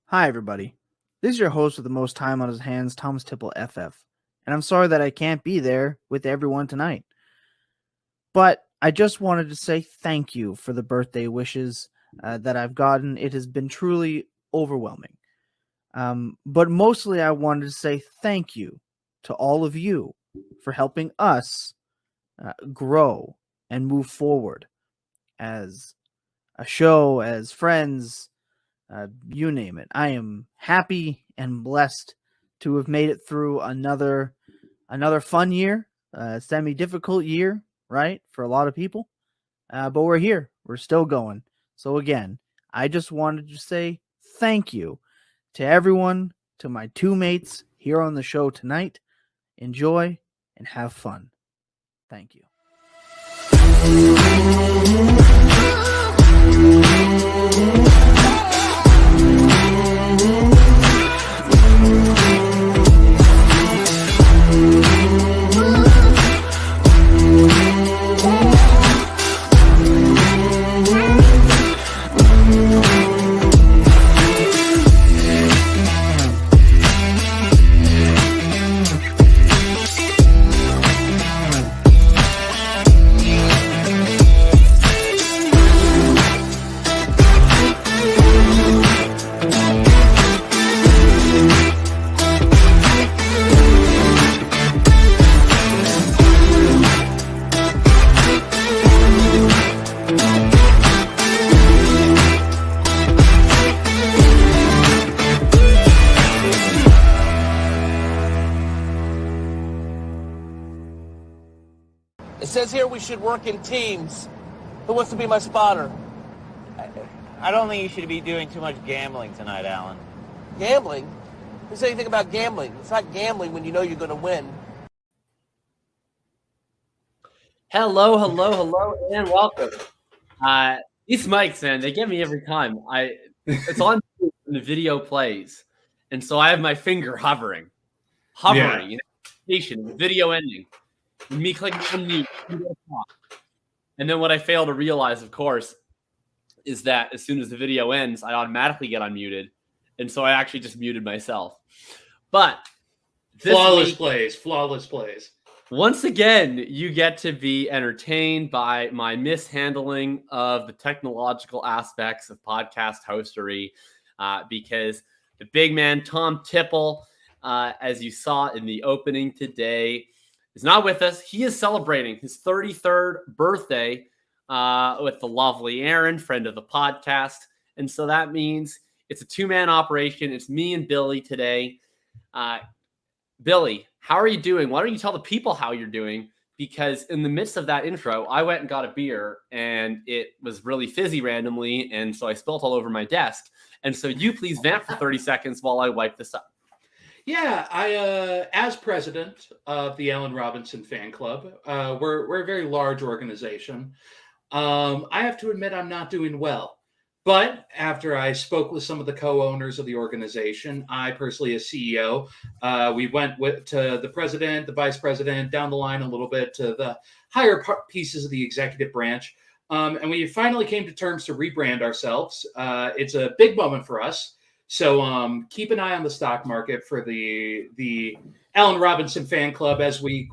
Hi, everybody. This is your host with the most time on his hands, Thomas Tipple, FF. And I'm sorry that I can't be there with everyone tonight. But I just wanted to say thank you for the birthday wishes that I've gotten. It has been truly overwhelming. But mostly, I wanted to say thank you to all of you for helping us grow and move forward as a show, as friends, you name it. I am happy and blessed to have made it through another fun year, semi-difficult year, right, for a lot of people. But we're here. We're still going. So again, I just wanted to say thank you to everyone, to my two mates here on the show tonight. Enjoy and have fun. Thank you. It says here we should work in teams. Who wants to be my spotter? I don't think you should be doing too much gambling tonight, Alan. Gambling? Who said anything about gambling? It's not gambling when you know you're going to win. Hello, and welcome. These mics, man, they get me every time. It's on when the video plays, and so I have my finger hovering, in anticipation, the video ending, me clicking on mute, and then what I fail to realize, of course, is that as soon as the video ends, I automatically get unmuted, and so I actually just muted myself. But flawless plays. Once again, you get to be entertained by my mishandling of the technological aspects of podcast hostery, because the big man, Tom Tipple, as you saw in the opening today, is not with us. He is celebrating his 33rd birthday with the lovely Aaron, friend of the podcast. And so that means it's a two-man operation. It's me and Billy today. Billy, how are you doing? Why don't you tell the people how you're doing? Because in the midst of that intro, I went and got a beer, and it was really fizzy randomly, and so I spilled all over my desk. And so you please vamp for 30 seconds while I wipe this up. Yeah, I as president of the Allen Robinson fan club, we're a very large organization. I have to admit I'm not doing well. But after I spoke with some of the co-owners of the organization, I personally, as CEO, we went to the president, the vice president, down the line a little bit to the higher pieces of the executive branch. And we finally came to terms to rebrand ourselves. It's a big moment for us. So keep an eye on the stock market for the Allen Robinson fan club as we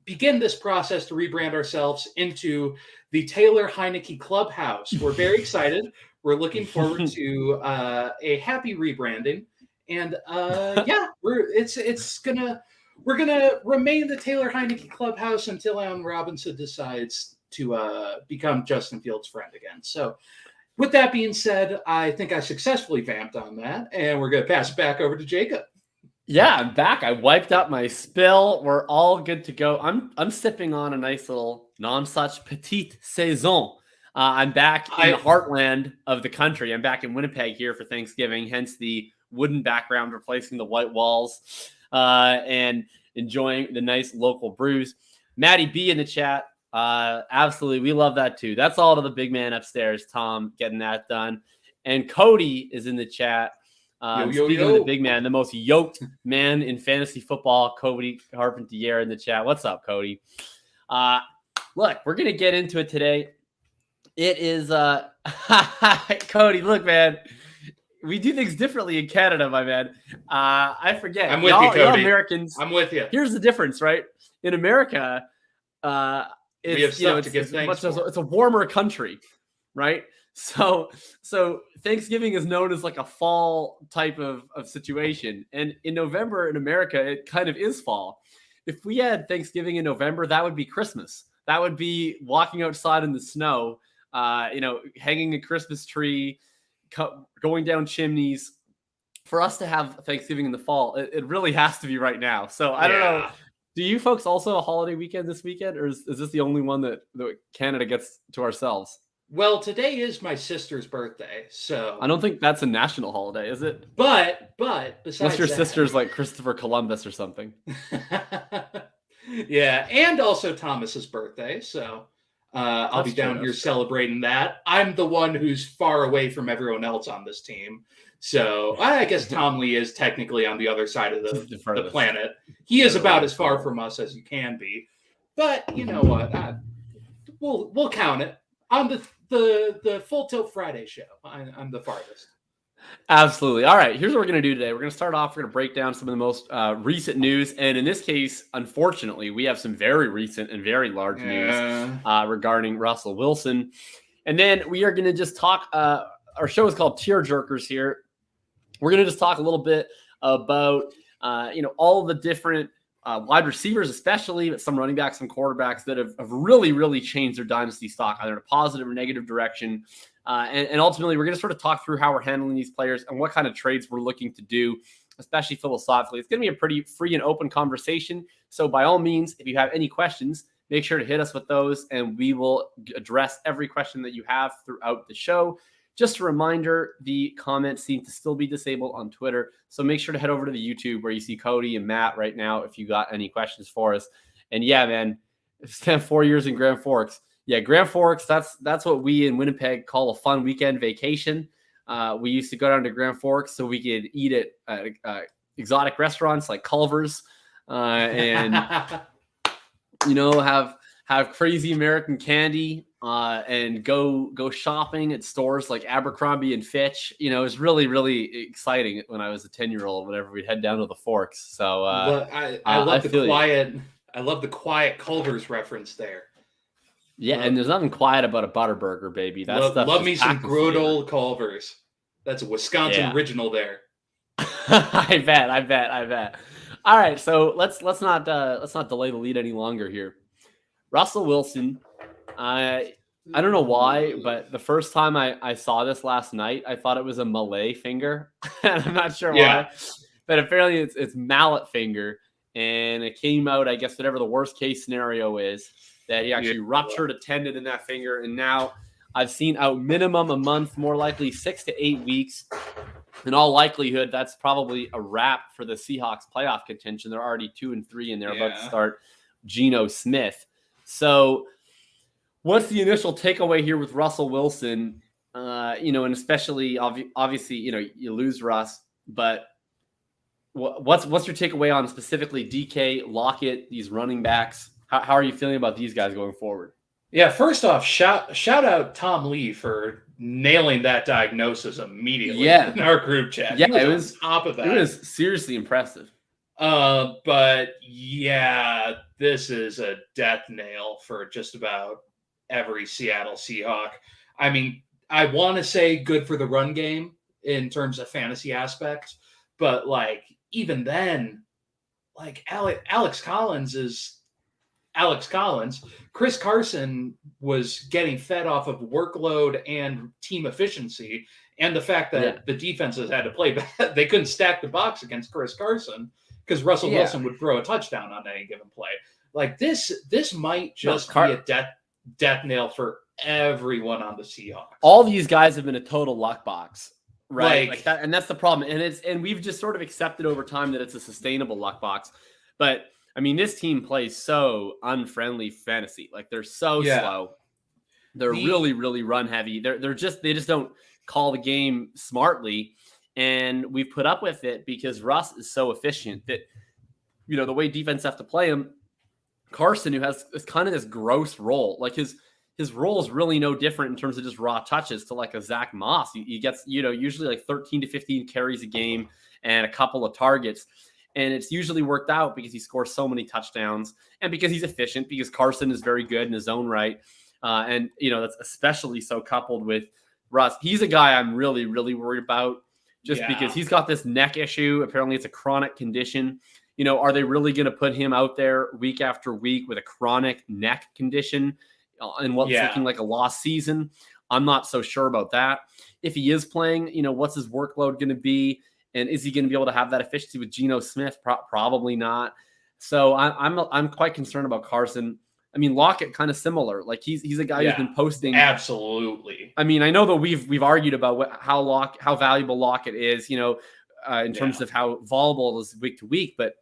begin this process to rebrand ourselves into the Taylor Heineke Clubhouse. We're very excited. We're looking forward to a happy rebranding, and we're gonna remain the Taylor Heineke Clubhouse until Allen Robinson decides to become Justin Fields' friend again. So, with that being said, I think I successfully vamped on that, and we're gonna pass it back over to Jacob. Yeah, I'm back. I wiped up my spill. We're all good to go. I'm sipping on a nice little non-such petite saison. I'm back in the heartland of the country. I'm back in Winnipeg here for Thanksgiving, hence the wooden background replacing the white walls, and enjoying the nice local brews. Maddie B in the chat. Absolutely. We love that too. That's all to the big man upstairs, Tom, getting that done. And Cody is in the chat. Speaking of the big man, the most yoked man in fantasy football, Cody Carpentier in the chat. What's up, Cody? Look, we're going to get into it today. It is, Cody, look, man, we do things differently in Canada, my man. I forget. I'm with you, Cody. Y'all Americans. I'm with you. Here's the difference, right? In America, We have stuff to give thanks for. it's a warmer country, right? So Thanksgiving is known as like a fall type of situation. And in November in America, it kind of is fall. If we had Thanksgiving in November, that would be Christmas. That would be walking outside in the snow, hanging a Christmas tree, going down chimneys. For us to have Thanksgiving in the fall, it really has to be right now. So I don't know. Do you folks also a holiday weekend this weekend, or is this the only one that Canada gets to ourselves? Well, today is my sister's birthday, so I don't think that's a national holiday, is it? But besides Unless your that, sister's like Christopher Columbus or something. yeah, and also Thomas's birthday, so I'll be down here celebrating that. I'm the one who's far away from everyone else on this team, so I guess Tom Lee is technically on the other side of the planet. He is about as far from us as you can be, but you know what? We'll count it on the Full Tilt Friday show. I'm the farthest. Absolutely. All right, here's what we're going to do today. We're going to start off. We're going to break down some of the most recent news. And in this case, unfortunately, we have some very recent and very large news regarding Russell Wilson. And then we are going to just talk. Our show is called Tear Jerkers here. We're going to just talk a little bit about, all the different wide receivers, especially, but some running backs, some quarterbacks that have really, really changed their dynasty stock, either in a positive or negative direction. And ultimately, we're going to sort of talk through how we're handling these players and what kind of trades we're looking to do, especially philosophically. It's going to be a pretty free and open conversation. So by all means, if you have any questions, make sure to hit us with those, and we will address every question that you have throughout the show. Just a reminder, the comments seem to still be disabled on Twitter. So make sure to head over to the YouTube where you see Cody and Matt right now if you got any questions for us. And yeah, man, spent 4 years in Grand Forks. Yeah, Grand Forks, that's what we in Winnipeg call a fun weekend vacation. We used to go down to Grand Forks so we could eat at exotic restaurants like Culver's and, have crazy American candy and go shopping at stores like Abercrombie and Fitch. It was really, really exciting when I was a 10-year-old, whenever we'd head down to the Forks. So I love the quiet. I love the quiet Culver's reference there. Yeah, and there's nothing quiet about a Butterburger, baby. Love me some good old Culver's. That's a Wisconsin original there. I bet. All right, so let's not delay the lead any longer here. Russell Wilson, I don't know why, but the first time I saw this last night, I thought it was a Malay finger. And I'm not sure why, but apparently it's mallet finger, and it came out, I guess, whatever the worst case scenario is, that he actually ruptured a tendon in that finger, and now I've seen out minimum a month, more likely 6 to 8 weeks. In all likelihood, that's probably a wrap for the Seahawks playoff contention. They're already 2-3, and they're about to start Geno Smith. So what's the initial takeaway here with Russell Wilson? And especially, obviously, you lose Russ, but what's your takeaway on specifically DK, Lockett, these running backs? How are you feeling about these guys going forward? Yeah, first off, shout out Tom Lee for nailing that diagnosis immediately in our group chat. Yeah, it was on top of that. It was seriously impressive. But yeah, this is a death nail for just about every Seattle Seahawk. I mean, I want to say good for the run game in terms of fantasy aspects, but even then, Alex Collins is Alex Collins. Chris Carson was getting fed off of workload and team efficiency, and the fact that the defenses had to play bad. They couldn't stack the box against Chris Carson because Russell Wilson would throw a touchdown on any given play. This might just be a death nail for everyone on the Seahawks. All these guys have been a total luck box, right? Like that, and that's the problem. And we've just sort of accepted over time that it's a sustainable luck box. But I mean, this team plays so unfriendly fantasy. They're so slow. They're really, really run heavy. They just don't call the game smartly. And we've put up with it because Russ is so efficient that, the way defense have to play him, Carson, who has kind of this gross role, his his role is really no different in terms of just raw touches to like a Zach Moss. He gets, usually like 13 to 15 carries a game and a couple of targets. And it's usually worked out because he scores so many touchdowns and because he's efficient, because Carson is very good in his own right. And that's especially so coupled with Russ. He's a guy I'm really, really worried about just because he's got this neck issue. Apparently it's a chronic condition. Are they really going to put him out there week after week with a chronic neck condition in what's looking like a lost season? I'm not so sure about that. If he is playing, what's his workload going to be? And is he going to be able to have that efficiency with Geno Smith? Probably not. So I'm quite concerned about Carson. I mean, Lockett kind of similar. Like he's a guy who's been posting. Absolutely. I mean, I know that we've argued about how valuable Lockett is, in terms of how volatile it is week to week, but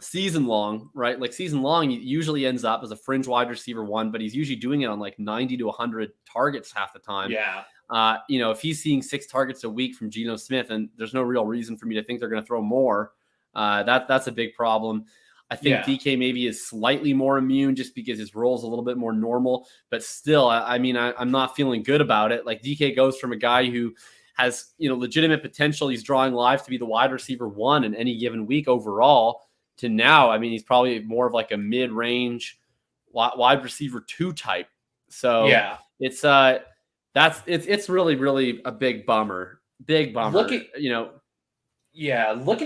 season long, right? Like season long, he usually ends up as a fringe wide receiver 1, but he's usually doing it on like 90 to 100 targets half the time. Yeah. If he's seeing 6 targets a week from Geno Smith, and there's no real reason for me to think they're going to throw more, that's a big problem. I think DK maybe is slightly more immune just because his role is a little bit more normal, but still, I'm not feeling good about it. Like DK goes from a guy who has, legitimate potential. He's drawing live to be the wide receiver 1 in any given week overall to now. I mean, he's probably more of like a mid-range wide receiver 2 type. So it's really, really a big bummer. Big bummer. Looking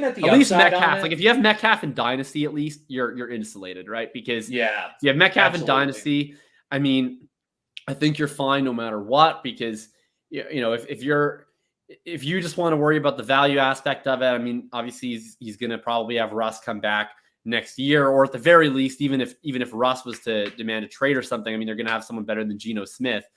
at the at least upside Metcalf. Like if you have Metcalf in Dynasty, at least you're insulated, right? Because if you have Metcalf in Dynasty, I mean, I think you're fine no matter what. Because if you just want to worry about the value aspect of it, I mean, obviously he's going to probably have Russ come back next year, or at the very least, even if Russ was to demand a trade or something, I mean, they're going to have someone better than Geno Smith.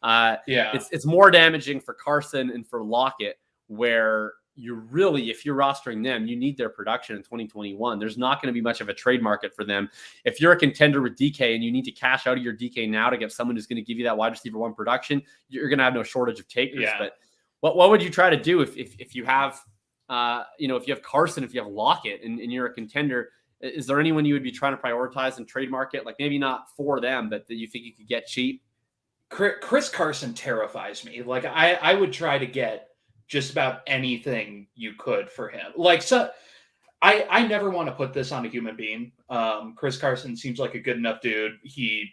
It's more damaging for Carson and for Lockett, where if you're rostering them, you need their production in 2021. There's not going to be much of a trade market for them. If you're a contender with DK and you need to cash out of your DK now to get someone who's going to give you that wide receiver 1 production, you're going to have no shortage of takers. But what would you try to do if you have, if you have Carson, if you have Lockett and you're a contender? Is there anyone you would be trying to prioritize in trade market? Like maybe not for them, but that you think you could get cheap? Chris Carson terrifies me. Like I would try to get just about anything you could for him. Like, so I never want to put this on a human being. Chris Carson seems like a good enough dude. He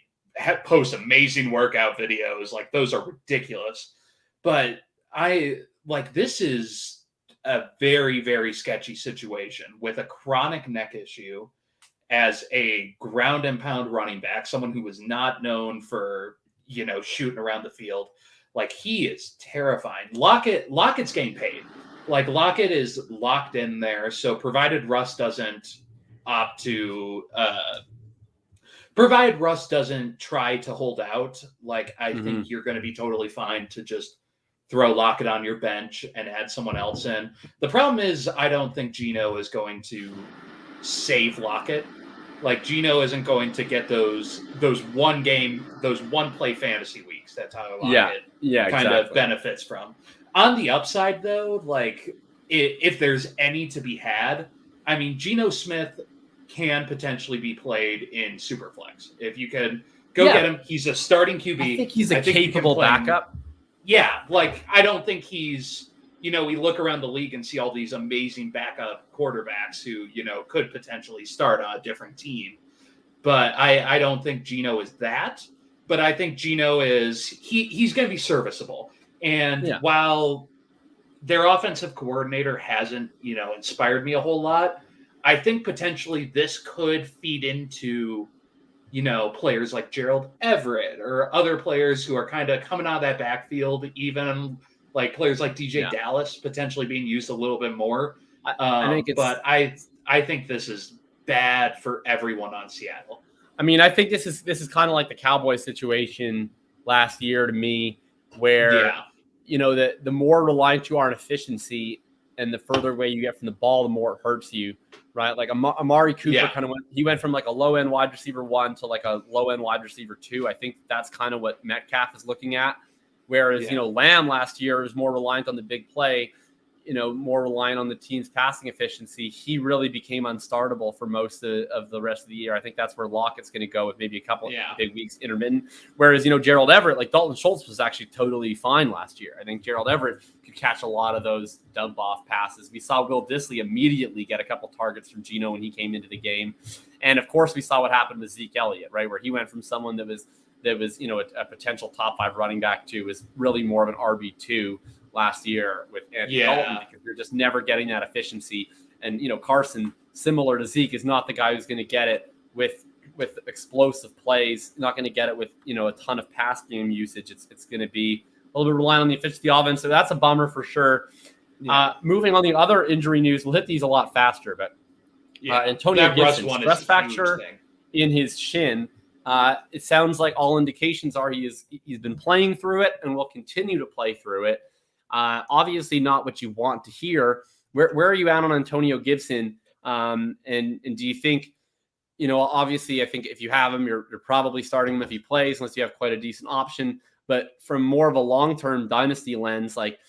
posts amazing workout videos. Like those are ridiculous, but this is a very, very sketchy situation with a chronic neck issue as a ground and pound running back, someone who was not known for, shooting around the field. Like he is terrifying. Lockett's getting paid. Like Lockett is locked in there. So provided Russ doesn't try to hold out, like I think you're going to be totally fine to just throw Lockett on your bench and add someone else in. The problem is I don't think Geno is going to save Lockett. Like Geno isn't going to get those one play fantasy weeks. That's how Lockett kind of benefits from. On the upside though, like if there's any to be had, I mean, Geno Smith can potentially be played in Superflex. If you could go get him, he's a starting QB. I think he's a capable backup. Yeah, like I don't think he's, we look around the league and see all these amazing backup quarterbacks who, could potentially start on a different team. But I don't think Geno is that. But I think Geno is, he's going to be serviceable. And while their offensive coordinator hasn't, inspired me a whole lot, I think potentially this could feed into, players like Gerald Everett or other players who are kind of coming out of that backfield, even like players like DJ Dallas potentially being used a little bit more. I think this is bad for everyone on Seattle. I mean, I think this is kind of like the Cowboys situation last year to me, where the more reliant you are on efficiency and the further away you get from the ball, the more it hurts you, right? Like Amari Cooper went from like a low end wide receiver 1 to like a low end wide receiver 2. I think that's kind of what Metcalf is looking at. Whereas, Lamb last year was more reliant on the big play. more reliant on the team's passing efficiency, he really became unstartable for most of the rest of the year. I think that's where Lockett's going to go with maybe a couple of big weeks intermittent. Whereas, Gerald Everett, like Dalton Schultz was actually totally fine last year. I think Gerald Everett could catch a lot of those dump off passes. We saw Will Dissly immediately get a couple targets from Geno when he came into the game. And of course we saw what happened with Zeke Elliott, right? Where he went from someone that was a potential top 5 running back to was really more of an RB2 last year with Andy Dalton, because you're just never getting that efficiency. And, Carson, similar to Zeke, is not the guy who's going to get it with explosive plays, not going to get it with, a ton of pass game usage. It's going to be a little bit reliant on the efficiency of the offense. So that's a bummer for sure. Yeah. Moving on the other injury news, we'll hit these a lot faster, but Antonio Gibson, stress fracture in his shin. It sounds like all indications are he's been playing through it and will continue to play through it. Obviously not what you want to hear. Where are you at on Antonio Gibson? And do you think, obviously I think if you have him, you're probably starting him if he plays, unless you have quite a decent option. But from more of a long-term dynasty lens, like,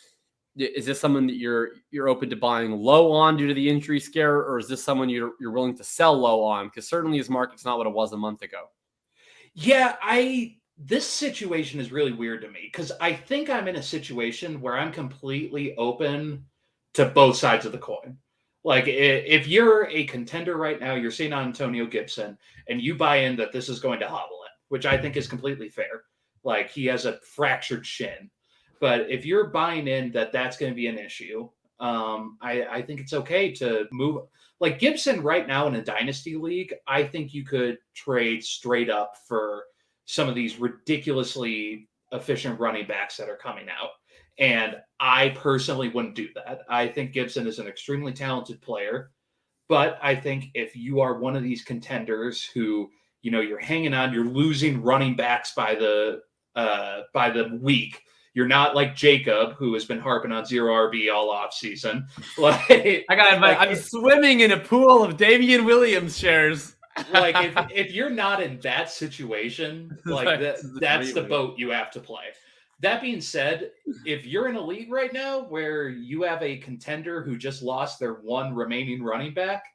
is this someone that you're open to buying low on due to the injury scare, or is this someone you're willing to sell low on? Because certainly his market's not what it was a month ago. Yeah, this situation is really weird to me because I think I'm in a situation where I'm completely open to both sides of the coin. Like, if you're a contender right now, you're seeing Antonio Gibson, and you buy in that this is going to hobble it, which I think is completely fair. Like, he has a fractured shin. But if you're buying in that that's going to be an issue, I think it's okay to move. Like, Gibson right now in a dynasty league, I think you could trade straight up for some of these ridiculously efficient running backs that are coming out. And I personally wouldn't do that. I think Gibson is an extremely talented player. But I think if you are one of these contenders who, you're hanging on, you're losing running backs by the week. You're not like Jacob, who has been harping on 0 RB all off season. Like, I'm swimming in a pool of Damian Williams shares. Like, if you're not in that situation, like that's the boat you have to play. That being said, if you're in a league right now where you have a contender who just lost their one remaining running back,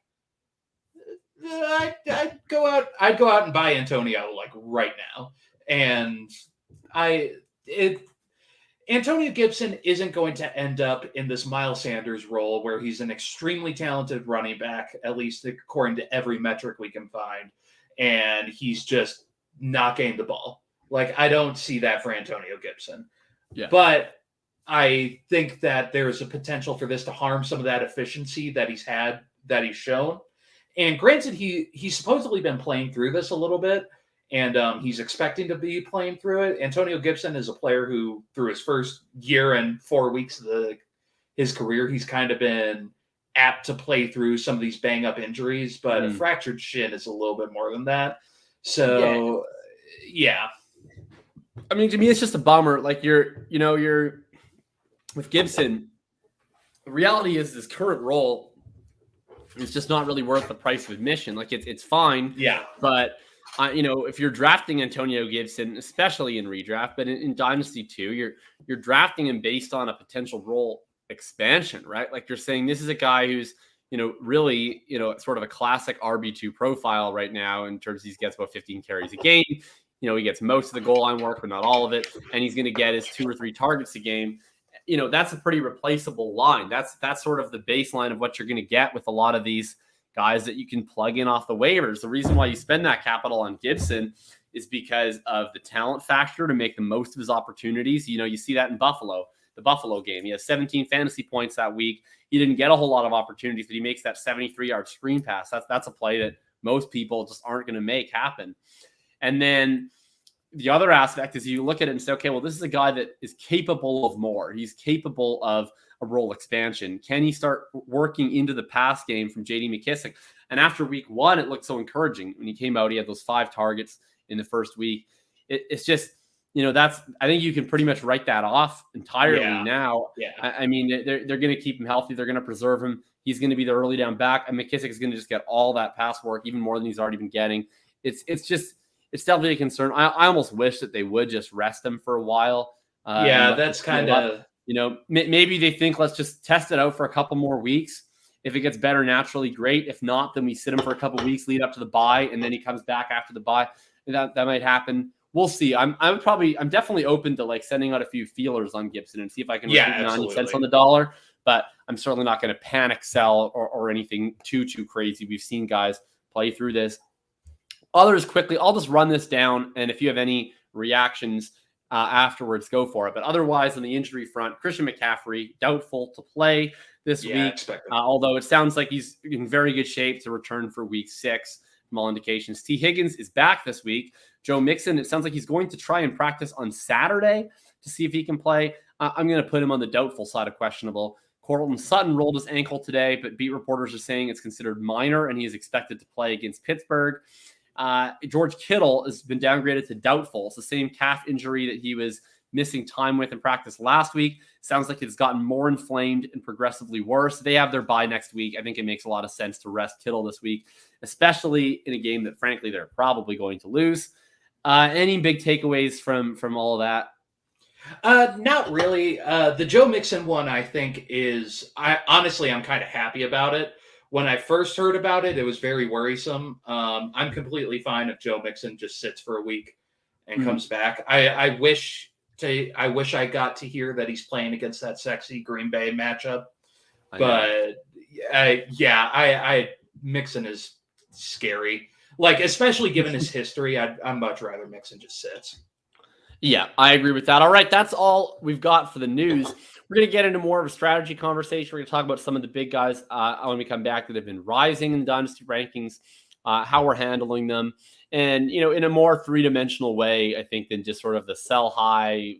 I'd go out and buy Antonio like right now. And Antonio Gibson isn't going to end up in this Miles Sanders role where he's an extremely talented running back, at least according to every metric we can find, and he's just not getting the ball. Like, I don't see that for Antonio Gibson. Yeah. But I think that there's a potential for this to harm some of that efficiency that he's shown. And granted, he's supposedly been playing through this a little bit, and he's expecting to be playing through it. Antonio Gibson is a player who, through his first year and 4 weeks of his career, he's kind of been apt to play through some of these bang-up injuries, but a fractured shin is a little bit more than that. So, yeah. I mean, to me, it's just a bummer. Like, you're with Gibson, the reality is his current role is just not really worth the price of admission. Like, it's fine. Yeah. But if you're drafting Antonio Gibson, especially in redraft, but in Dynasty too, you're drafting him based on a potential role expansion, right? Like, you're saying this is a guy who's, really, sort of a classic RB2 profile right now in terms of he gets about 15 carries a game. He gets most of the goal line work, but not all of it. And he's going to get his 2 or 3 targets a game. That's a pretty replaceable line. That's sort of the baseline of what you're going to get with a lot of these guys that you can plug in off the waivers. The reason why you spend that capital on Gibson is because of the talent factor to make the most of his opportunities. You see that in the Buffalo game. He has 17 fantasy points that week. He didn't get a whole lot of opportunities, but he makes that 73-yard screen pass. That's a play that most people just aren't going to make happen. And then the other aspect is you look at it and say, okay, well, this is a guy that is capable of more. He's capable of a role expansion. Can he start working into the pass game from J.D. McKissic? And after week 1, it looked so encouraging. When he came out, he had those 5 targets in the first week. It's just, I think you can pretty much write that off entirely now. Yeah. I mean, they're going to keep him healthy. They're going to preserve him. He's going to be the early down back. And McKissic is going to just get all that pass work, even more than he's already been getting. It's definitely a concern. I almost wish that they would just rest him for a while. That's kind of Maybe they think let's just test it out for a couple more weeks. If it gets better naturally, great. If not, then we sit him for a couple weeks, lead up to the bye, and then he comes back after the bye. That might happen. We'll see. I'm definitely open to like sending out a few feelers on Gibson and see if I can recoup 90 cents on the dollar. But I'm certainly not going to panic sell or anything too crazy. We've seen guys play through this. Others quickly, I'll just run this down, and if you have any reactions afterwards, go for it. But otherwise, on the injury front, Christian McCaffrey, doubtful to play this week, although it sounds like he's in very good shape to return for week 6 from all indications. T. Higgins is back this week. Joe Mixon, it sounds like he's going to try and practice on Saturday to see if he can play. I'm going to put him on the doubtful side of questionable. Courtland Sutton rolled his ankle today, but beat reporters are saying it's considered minor, and he is expected to play against Pittsburgh. George Kittle has been downgraded to doubtful. It's the same calf injury that he was missing time with in practice last week. Sounds like it's gotten more inflamed and progressively worse. They have their bye next week. I think it makes a lot of sense to rest Kittle this week, especially in a game that, frankly, they're probably going to lose. Any big takeaways from all of that? Not really. The Joe Mixon one, I think, I'm kind of happy about it. When I first heard about it, it was very worrisome. I'm completely fine if Joe Mixon just sits for a week and comes back. I wish I got to hear that he's playing against that sexy Green Bay matchup. Mixon is scary. Like, especially given his history, I'd much rather Mixon just sits. Yeah, I agree with that. All right, that's all we've got for the news. We're going to get into more of a strategy conversation. We're going to talk about some of the big guys when we come back that have been rising in the Dynasty rankings, how we're handling them, and, in a more three-dimensional way, I think, than just sort of the sell high,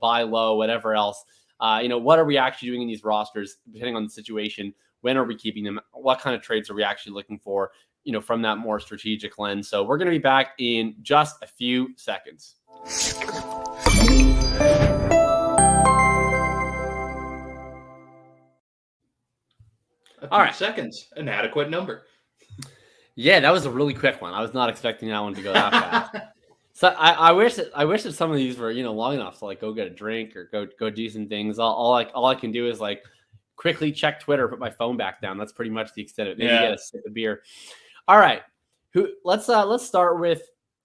buy low, whatever else. What are we actually doing in these rosters, depending on the situation? When are we keeping them? What kind of trades are we actually looking for, from that more strategic lens? So we're going to be back in just a few seconds. All right, seconds, an adequate number. Yeah, that was a really quick one. I was not expecting that one to go that fast. So I wish that some of these were long enough to like go get a drink or go do some things. All I can do is like quickly check Twitter, put my phone back down. That's pretty much the extent of it. Maybe get a sip of beer. All right, let's start with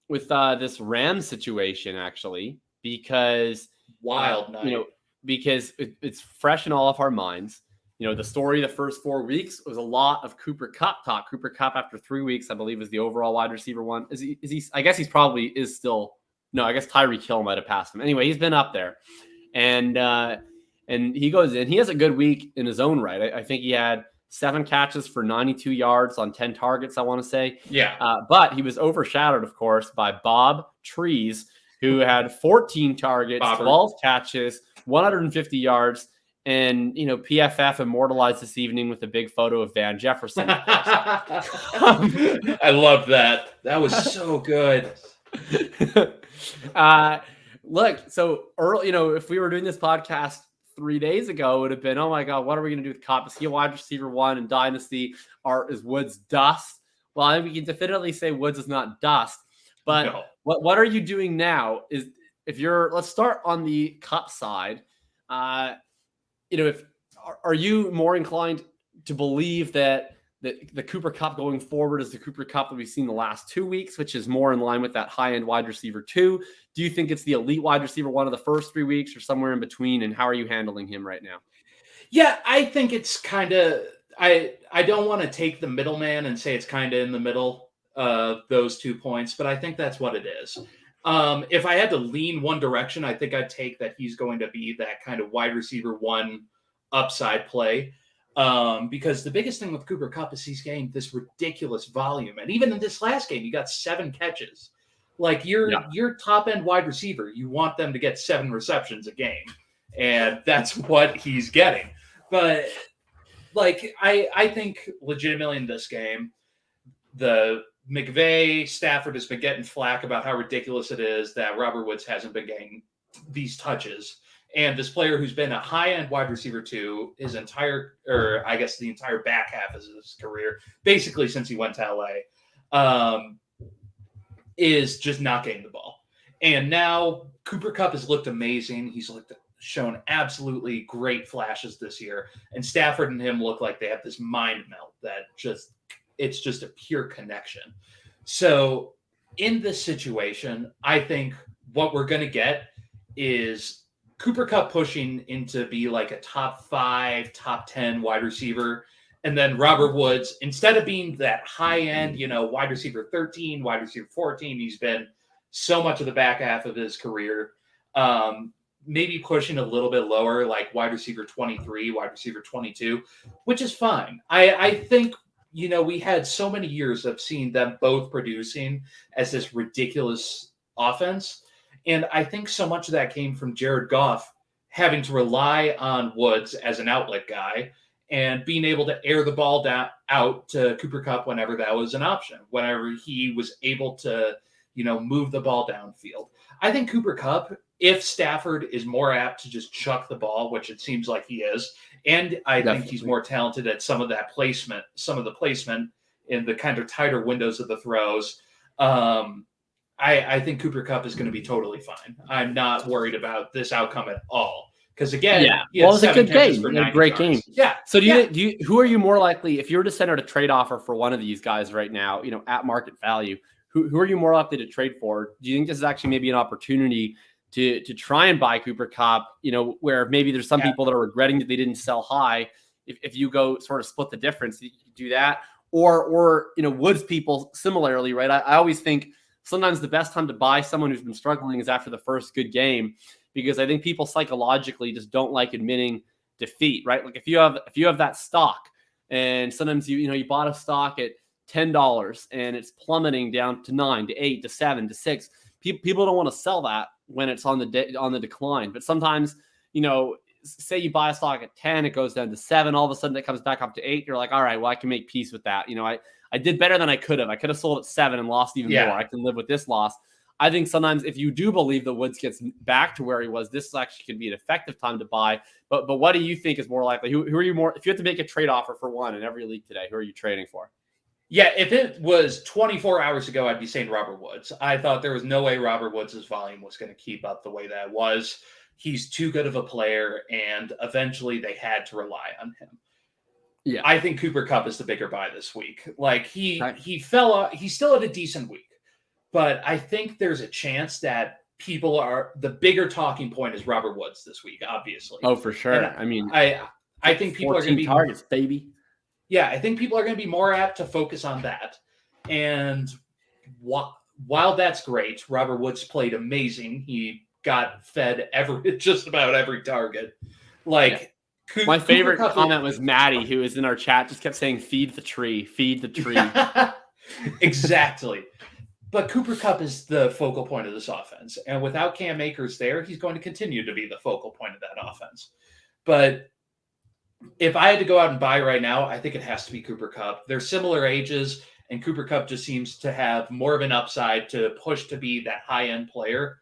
this Rams situation actually, because wild night. Because it's fresh in all of our minds. The story the first 4 weeks was a lot of Cooper Kupp talk. Cooper Kupp, after 3 weeks, I believe, is the overall wide receiver one. Is he? I guess he's probably is still. No, I guess Tyreek Hill might have passed him. Anyway, he's been up there, and he goes in. He has a good week in his own right. I think he had 7 catches for 92 yards on 10 targets, I want to say. Yeah. But he was overshadowed, of course, by Bob Trees, who had 14 targets, 12 catches, 150 yards. And, PFF immortalized this evening with a big photo of Van Jefferson. I love that. That was so good. Look, so early, if we were doing this podcast 3 days ago, it would have been, oh my God, what are we going to do with Kupp? Is he a wide receiver one in Dynasty? Or is Woods dust? Well, I think we can definitely say Woods is not dust. But No. What are you doing now? Let's start on the Kupp side. Are you more inclined to believe that the Cooper Kupp going forward is the Cooper Kupp that we've seen the last 2 weeks, which is more in line with that high-end wide receiver 2? Do you think it's the elite wide receiver one of the first 3 weeks or somewhere in between? And how are you handling him right now? Yeah, I think it's kind of I don't want to take the middleman and say it's kind of in the middle of those 2 points, but I think that's what it is. If I had to lean one direction, I think I'd take that he's going to be that kind of wide receiver one upside play. Because the biggest thing with Cooper Kupp is he's getting this ridiculous volume. And even in this last game, he got 7 catches. Like your top end wide receiver, you want them to get 7 receptions a game. And that's what he's getting. But like, I think legitimately in this game, the McVay, Stafford has been getting flack about how ridiculous it is that Robert Woods hasn't been getting these touches. And this player who's been a high-end wide receiver the entire back half of his career, basically since he went to LA, is just not getting the ball. And now Cooper Kupp has looked amazing. He's looked shown absolutely great flashes this year, and Stafford and him look like they have this mind melt that it's just a pure connection. So in this situation, I think what we're going to get is Cooper Kupp pushing into be like a top 5, top 10 wide receiver. And then Robert Woods, instead of being that high end, wide receiver 13, wide receiver 14, he's been so much of the back half of his career. Maybe pushing a little bit lower, like wide receiver 23, wide receiver 22, which is fine. I think, we had so many years of seeing them both producing as this ridiculous offense. And I think so much of that came from Jared Goff having to rely on Woods as an outlet guy and being able to air the ball out to Cooper Kupp whenever that was an option, whenever he was able to, move the ball downfield. I think Cooper Kupp, if Stafford is more apt to just chuck the ball, which it seems like he is, and I think he's more talented at some of the placement in the kind of tighter windows of the throws, I think Cooper Kupp is going to be totally fine. I'm not worried about this outcome at all. Because again, it was a good game, a great game. Yeah. So who are you more likely, if you were to send out a trade offer for one of these guys right now, at market value, who are you more likely to trade for? Do you think this is actually maybe an opportunity to try and buy Cooper Kupp, where maybe there's some people that are regretting that they didn't sell high? If you go sort of split the difference, you do that. Or Woods people similarly, right? I always think sometimes the best time to buy someone who's been struggling is after the first good game, because I think people psychologically just don't like admitting defeat, right? Like if you have that stock, and sometimes you bought a stock at $10 and it's plummeting down to 9 to 8 to 7 to 6. People don't want to sell that when it's on the decline. But sometimes, say you buy a stock at 10, it goes down to 7, all of a sudden it comes back up to 8. You're like, all right, well, I can make peace with that. I did better than I could have. I could have sold at 7 and lost even more. I can live with this loss. I think sometimes if you do believe that Woods gets back to where he was, this actually could be an effective time to buy. But what do you think is more likely? Who are you more? If you have to make a trade offer for one in every league today, who are you trading for? Yeah, if it was 24 hours ago, I'd be saying Robert Woods. I thought there was no way Robert Woods' volume was going to keep up the way that it was. He's too good of a player, and eventually they had to rely on him. Yeah, I think Cooper Kupp is the bigger buy this week. Like he fell off. He's still at a decent week, but I think there's a chance that the bigger talking point is Robert Woods this week. Obviously, oh for sure. I think people are going to be targets, baby. Yeah, I think people are going to be more apt to focus on that. And while that's great, Robert Woods played amazing. He got fed just about every target. My favorite comment was Maddie, who was in our chat, just kept saying, feed the tree, feed the tree. Exactly. But Cooper Kupp is the focal point of this offense. And without Cam Akers there, he's going to continue to be the focal point of that offense. But if I had to go out and buy right now, I think it has to be Cooper Kupp. They're similar ages, and Cooper Kupp just seems to have more of an upside to push to be that high-end player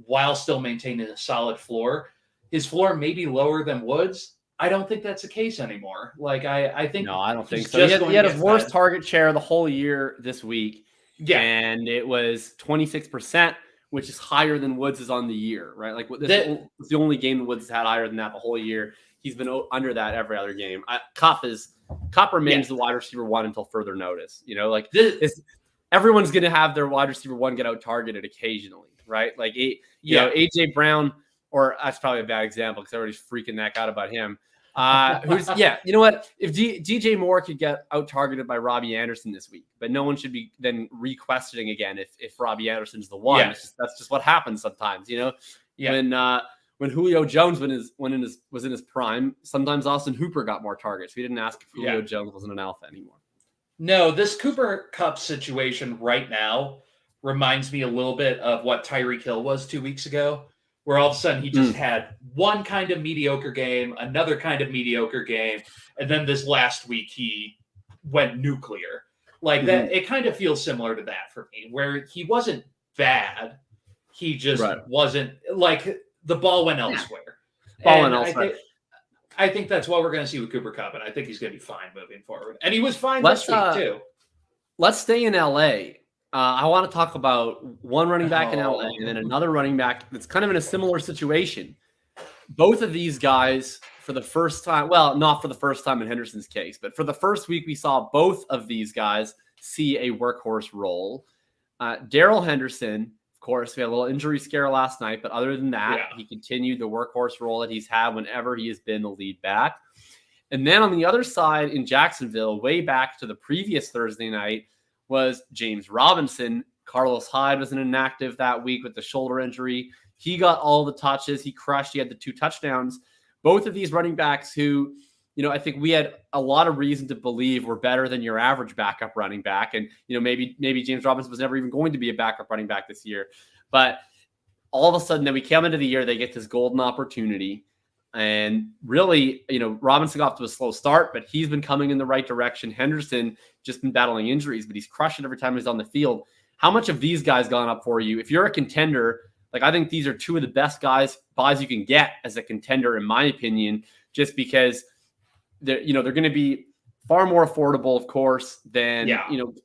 while still maintaining a solid floor. His floor may be lower than Woods. I don't think that's the case anymore. I think no, I don't think so. He had his worst target share the whole year this week. Yeah, and it was 26%, which is higher than Woods is on the year, right? This is the only game Woods has had higher than that the whole year. He's been under that every other game. Kupp remains the wide receiver one until further notice. Everyone's going to have their wide receiver one get out targeted occasionally, right? AJ Brown, or that's probably a bad example because everybody's freaking that out about him. You know what? If DJ Moore could get out targeted by Robbie Anderson this week, but no one should be then re-questioning again if Robbie Anderson's the one. Yeah. That's just what happens sometimes, When Julio Jones was in his prime, sometimes Austin Hooper got more targets. We didn't ask if Julio Jones wasn't an alpha anymore. No, this Cooper Kupp situation right now reminds me a little bit of what Tyreek Hill was 2 weeks ago, where all of a sudden he just had one kind of mediocre game, another kind of mediocre game, and then this last week he went nuclear. That, it kind of feels similar to that for me, where he wasn't bad. He just wasn't the ball went elsewhere. I think that's what we're going to see with Cooper Kupp, and I think he's going to be fine moving forward. And he was fine this week, too. Let's stay in L.A. I want to talk about one running back in L.A. and then another running back that's kind of in a similar situation. both of these guys for the first time, well, not for the first time in Henderson's case, but for the first week, we saw both of these guys see a workhorse role. Darrell Henderson, of course, we had a little injury scare last night, but other than that, he continued the workhorse role that he's had whenever he has been the lead back. And then on the other side in Jacksonville, way back to the previous Thursday night, was James Robinson. Carlos Hyde was inactive that week with the shoulder injury. He got all the touches. He crushed. He had the 2 touchdowns. Both of these running backs who, I think we had a lot of reason to believe were better than your average backup running back. And, maybe James Robinson was never even going to be a backup running back this year. But all of a sudden, then we come into the year, they get this golden opportunity. And really, Robinson got off to a slow start, but he's been coming in the right direction. Henderson just been battling injuries, but he's crushing every time he's on the field. How much have these guys gone up for you? If you're a contender, I think these are 2 of the best buys you can get as a contender, in my opinion, just because they're going to be far more affordable, of course, than,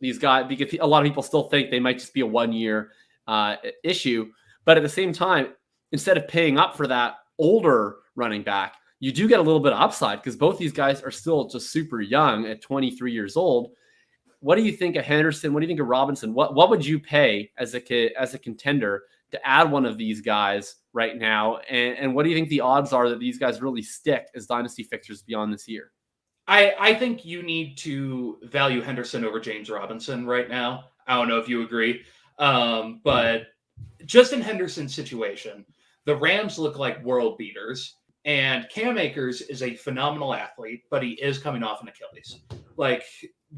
these guys, because a lot of people still think they might just be a 1-year issue. But at the same time, instead of paying up for that older running back, you do get a little bit of upside because both these guys are still just super young at 23 years old. What do you think of Henderson? What do you think of Robinson? What would you pay as a contender to add one of these guys right now? And what do you think the odds are that these guys really stick as dynasty fixtures beyond this year? I think you need to value Henderson over James Robinson right now. I don't know if you agree. But just in Henderson's situation, the Rams look like world beaters. And Cam Akers is a phenomenal athlete, but he is coming off an Achilles.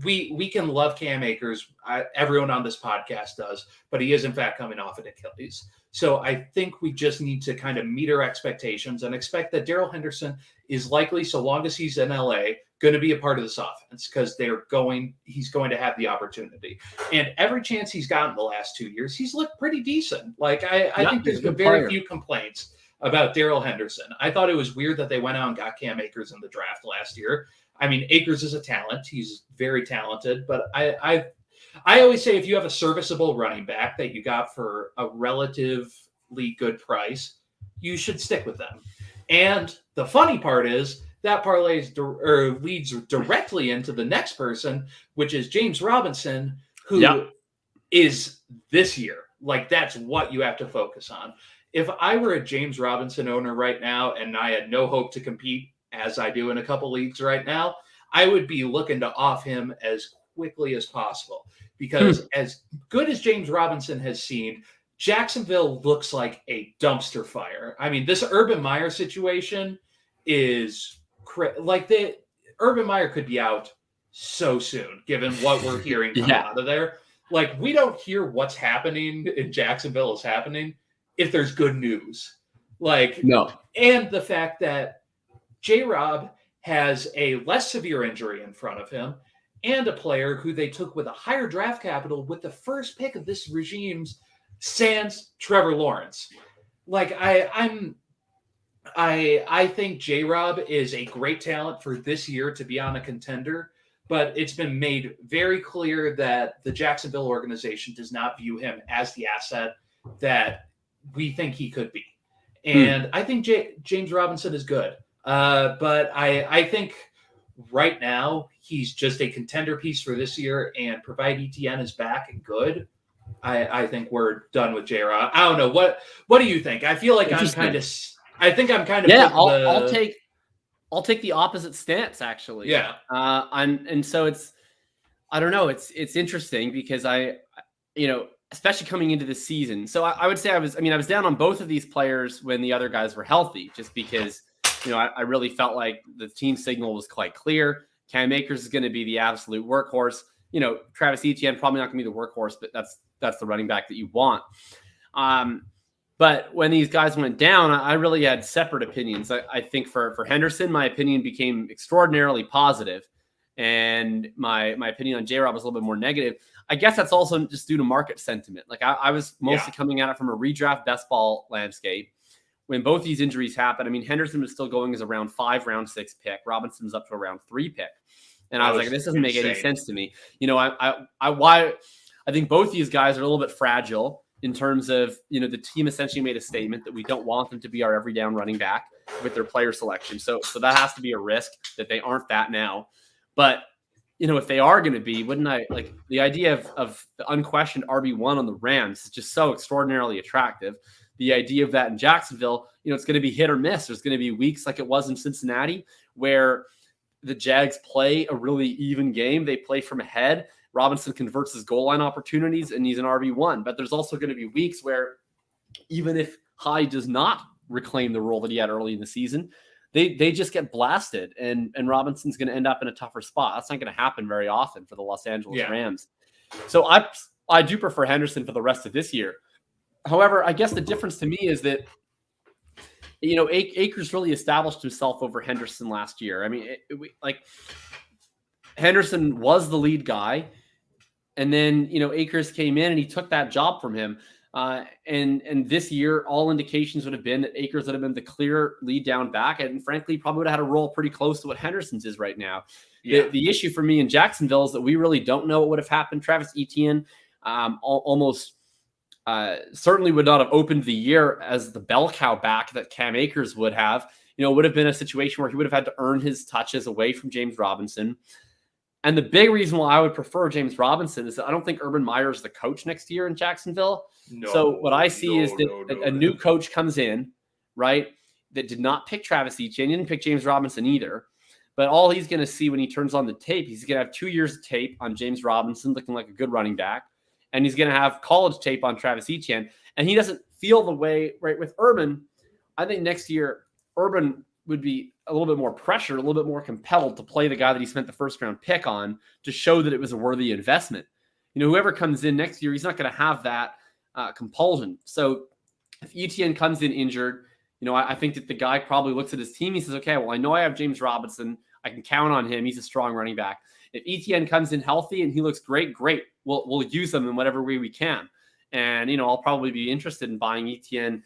We can love Cam Akers. Everyone on this podcast does, but he is in fact coming off an Achilles. So I think we just need to kind of meet our expectations and expect that Darrell Henderson is likely, so long as he's in LA, going to be a part of this offense because he's going to have the opportunity. And every chance he's gotten the last 2 years, he's looked pretty decent. I think there's been very few complaints about Darrell Henderson. I thought it was weird that they went out and got Cam Akers in the draft last year. I mean, Akers is a talent. He's very talented, but I always say if you have a serviceable running back that you got for a relatively good price, you should stick with them. And the funny part is that parlays leads directly into the next person, which is James Robinson, who is this year. That's what you have to focus on. If I were a James Robinson owner right now and I had no hope to compete, as I do in a couple leagues right now, I would be looking to off him as quickly as possible because as good as James Robinson has seen, Jacksonville looks like a dumpster fire. I mean, this Urban Meyer situation is Urban Meyer could be out so soon, given what we're hearing coming out of there. We don't hear what's happening in Jacksonville is happening if there's good news. No. And the fact that J-Rob has a less severe injury in front of him and a player who they took with a higher draft capital with the first pick of this regime's sans Trevor Lawrence. I think J-Rob is a great talent for this year to be on a contender, but it's been made very clear that the Jacksonville organization does not view him as the asset that we think he could be. And I think James Robinson is good. But I think right now he's just a contender piece for this year, and provided ETN is back and good, I think we're done with J-Rob. I don't know. What do you think? I feel like I'm kind of I'll take the opposite stance actually. Yeah. So I don't know. It's interesting because especially coming into the season. So I would say I was down on both of these players when the other guys were healthy, just because, I really felt like the team signal was quite clear. Cam Akers is going to be the absolute workhorse. Travis Etienne probably not going to be the workhorse, but that's the running back that you want. But when these guys went down, I really had separate opinions. I think for Henderson, my opinion became extraordinarily positive, and my opinion on J-Rob was a little bit more negative. I guess that's also just due to market sentiment. I was mostly coming at it from a redraft best ball landscape. When both these injuries happened, Henderson was still going as a round 5, round 6 pick. Robinson's up to a round 3 pick. And I was like, this doesn't make any sense to me. I think both these guys are a little bit fragile. in terms of, the team essentially made a statement that we don't want them to be our every down running back with their player selection. So that has to be a risk that they aren't that now. But, if they are going to be, wouldn't I like the idea of the unquestioned RB1 on the Rams is just so extraordinarily attractive. The idea of that in Jacksonville, it's going to be hit or miss. There's going to be weeks like it was in Cincinnati where the Jags play a really even game. They play from ahead. Robinson converts his goal line opportunities and he's an RB1. But there's also going to be weeks where even if Hyde does not reclaim the role that he had early in the season, they just get blasted and Robinson's going to end up in a tougher spot. That's not going to happen very often for the Los Angeles Rams. So I do prefer Henderson for the rest of this year. However, I guess the difference to me is that, Akers really established himself over Henderson last year. I mean, Henderson was the lead guy. And then, Akers came in and he took that job from him. And this year, all indications would have been that Akers would have been the clear lead down back. And frankly, probably would have had a role pretty close to what Henderson's is right now. Yeah. The issue for me in Jacksonville is that we really don't know what would have happened. Travis Etienne almost certainly would not have opened the year as the bell cow back that Cam Akers would have. Would have been a situation where he would have had to earn his touches away from James Robinson. And the big reason why I would prefer James Robinson is that I don't think Urban Meyer is the coach next year in Jacksonville. So what I see is that a new coach comes in, right, that did not pick Travis Etienne, didn't pick James Robinson either. But all he's going to see when he turns on the tape, he's going to have 2 years of tape on James Robinson looking like a good running back. And he's going to have college tape on Travis Etienne. And he doesn't feel the way, right, with Urban. I think next year, Urban would be a little bit more pressure, a little bit more compelled to play the guy that he spent the first round pick on to show that it was a worthy investment. Whoever comes in next year, he's not going to have that compulsion. So if Etienne comes in injured, I think that the guy probably looks at his team. He says, okay, well, I know I have James Robinson. I can count on him. He's a strong running back. If Etienne comes in healthy and he looks great. We'll use him in whatever way we can. And, I'll probably be interested in buying Etienne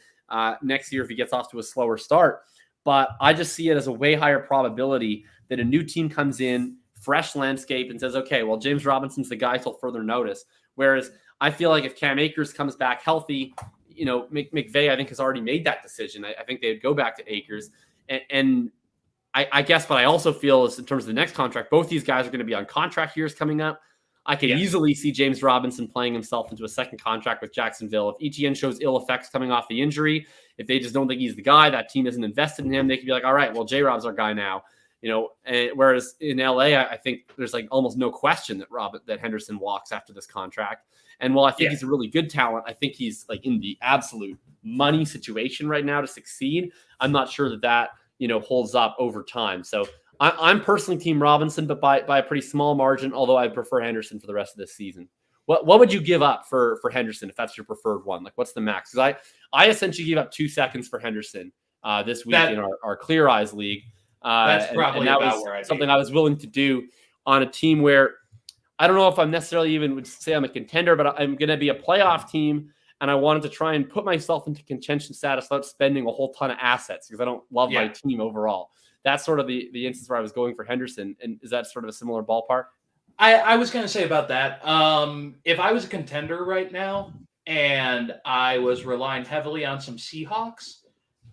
next year if he gets off to a slower start. But I just see it as a way higher probability that a new team comes in, fresh landscape, and says, okay, well, James Robinson's the guy till further notice. Whereas I feel like if Cam Akers comes back healthy, McVay, I think, has already made that decision. I think they'd go back to Akers. And I guess what I also feel is in terms of the next contract, both these guys are going to be on contract years coming up. I could easily see James Robinson playing himself into a second contract with Jacksonville. If Etienne shows ill effects coming off the injury, if they just don't think he's the guy, that team isn't invested in him, they could be like, all right, well, J-Rob's our guy now. And whereas in LA, I think there's like almost no question that Henderson walks after this contract. And while I think he's a really good talent, I think he's like in the absolute money situation right now to succeed. I'm not sure that holds up over time. So I'm personally Team Robinson, but by a pretty small margin, although I prefer Henderson for the rest of this season. What would you give up for Henderson if that's your preferred one? Like, what's the max? Because I essentially gave up 2 seconds for Henderson this week in our Clear Eyes League. That's probably that about was where I'd something be. I was willing to do on a team where I don't know if I'm necessarily even would say I'm a contender, but I'm going to be a playoff team, and I wanted to try and put myself into contention status without spending a whole ton of assets because I don't love my team overall. That's sort of the instance where I was going for Henderson. And is that sort of a similar ballpark? I was going to say about that. If I was a contender right now and I was relying heavily on some Seahawks,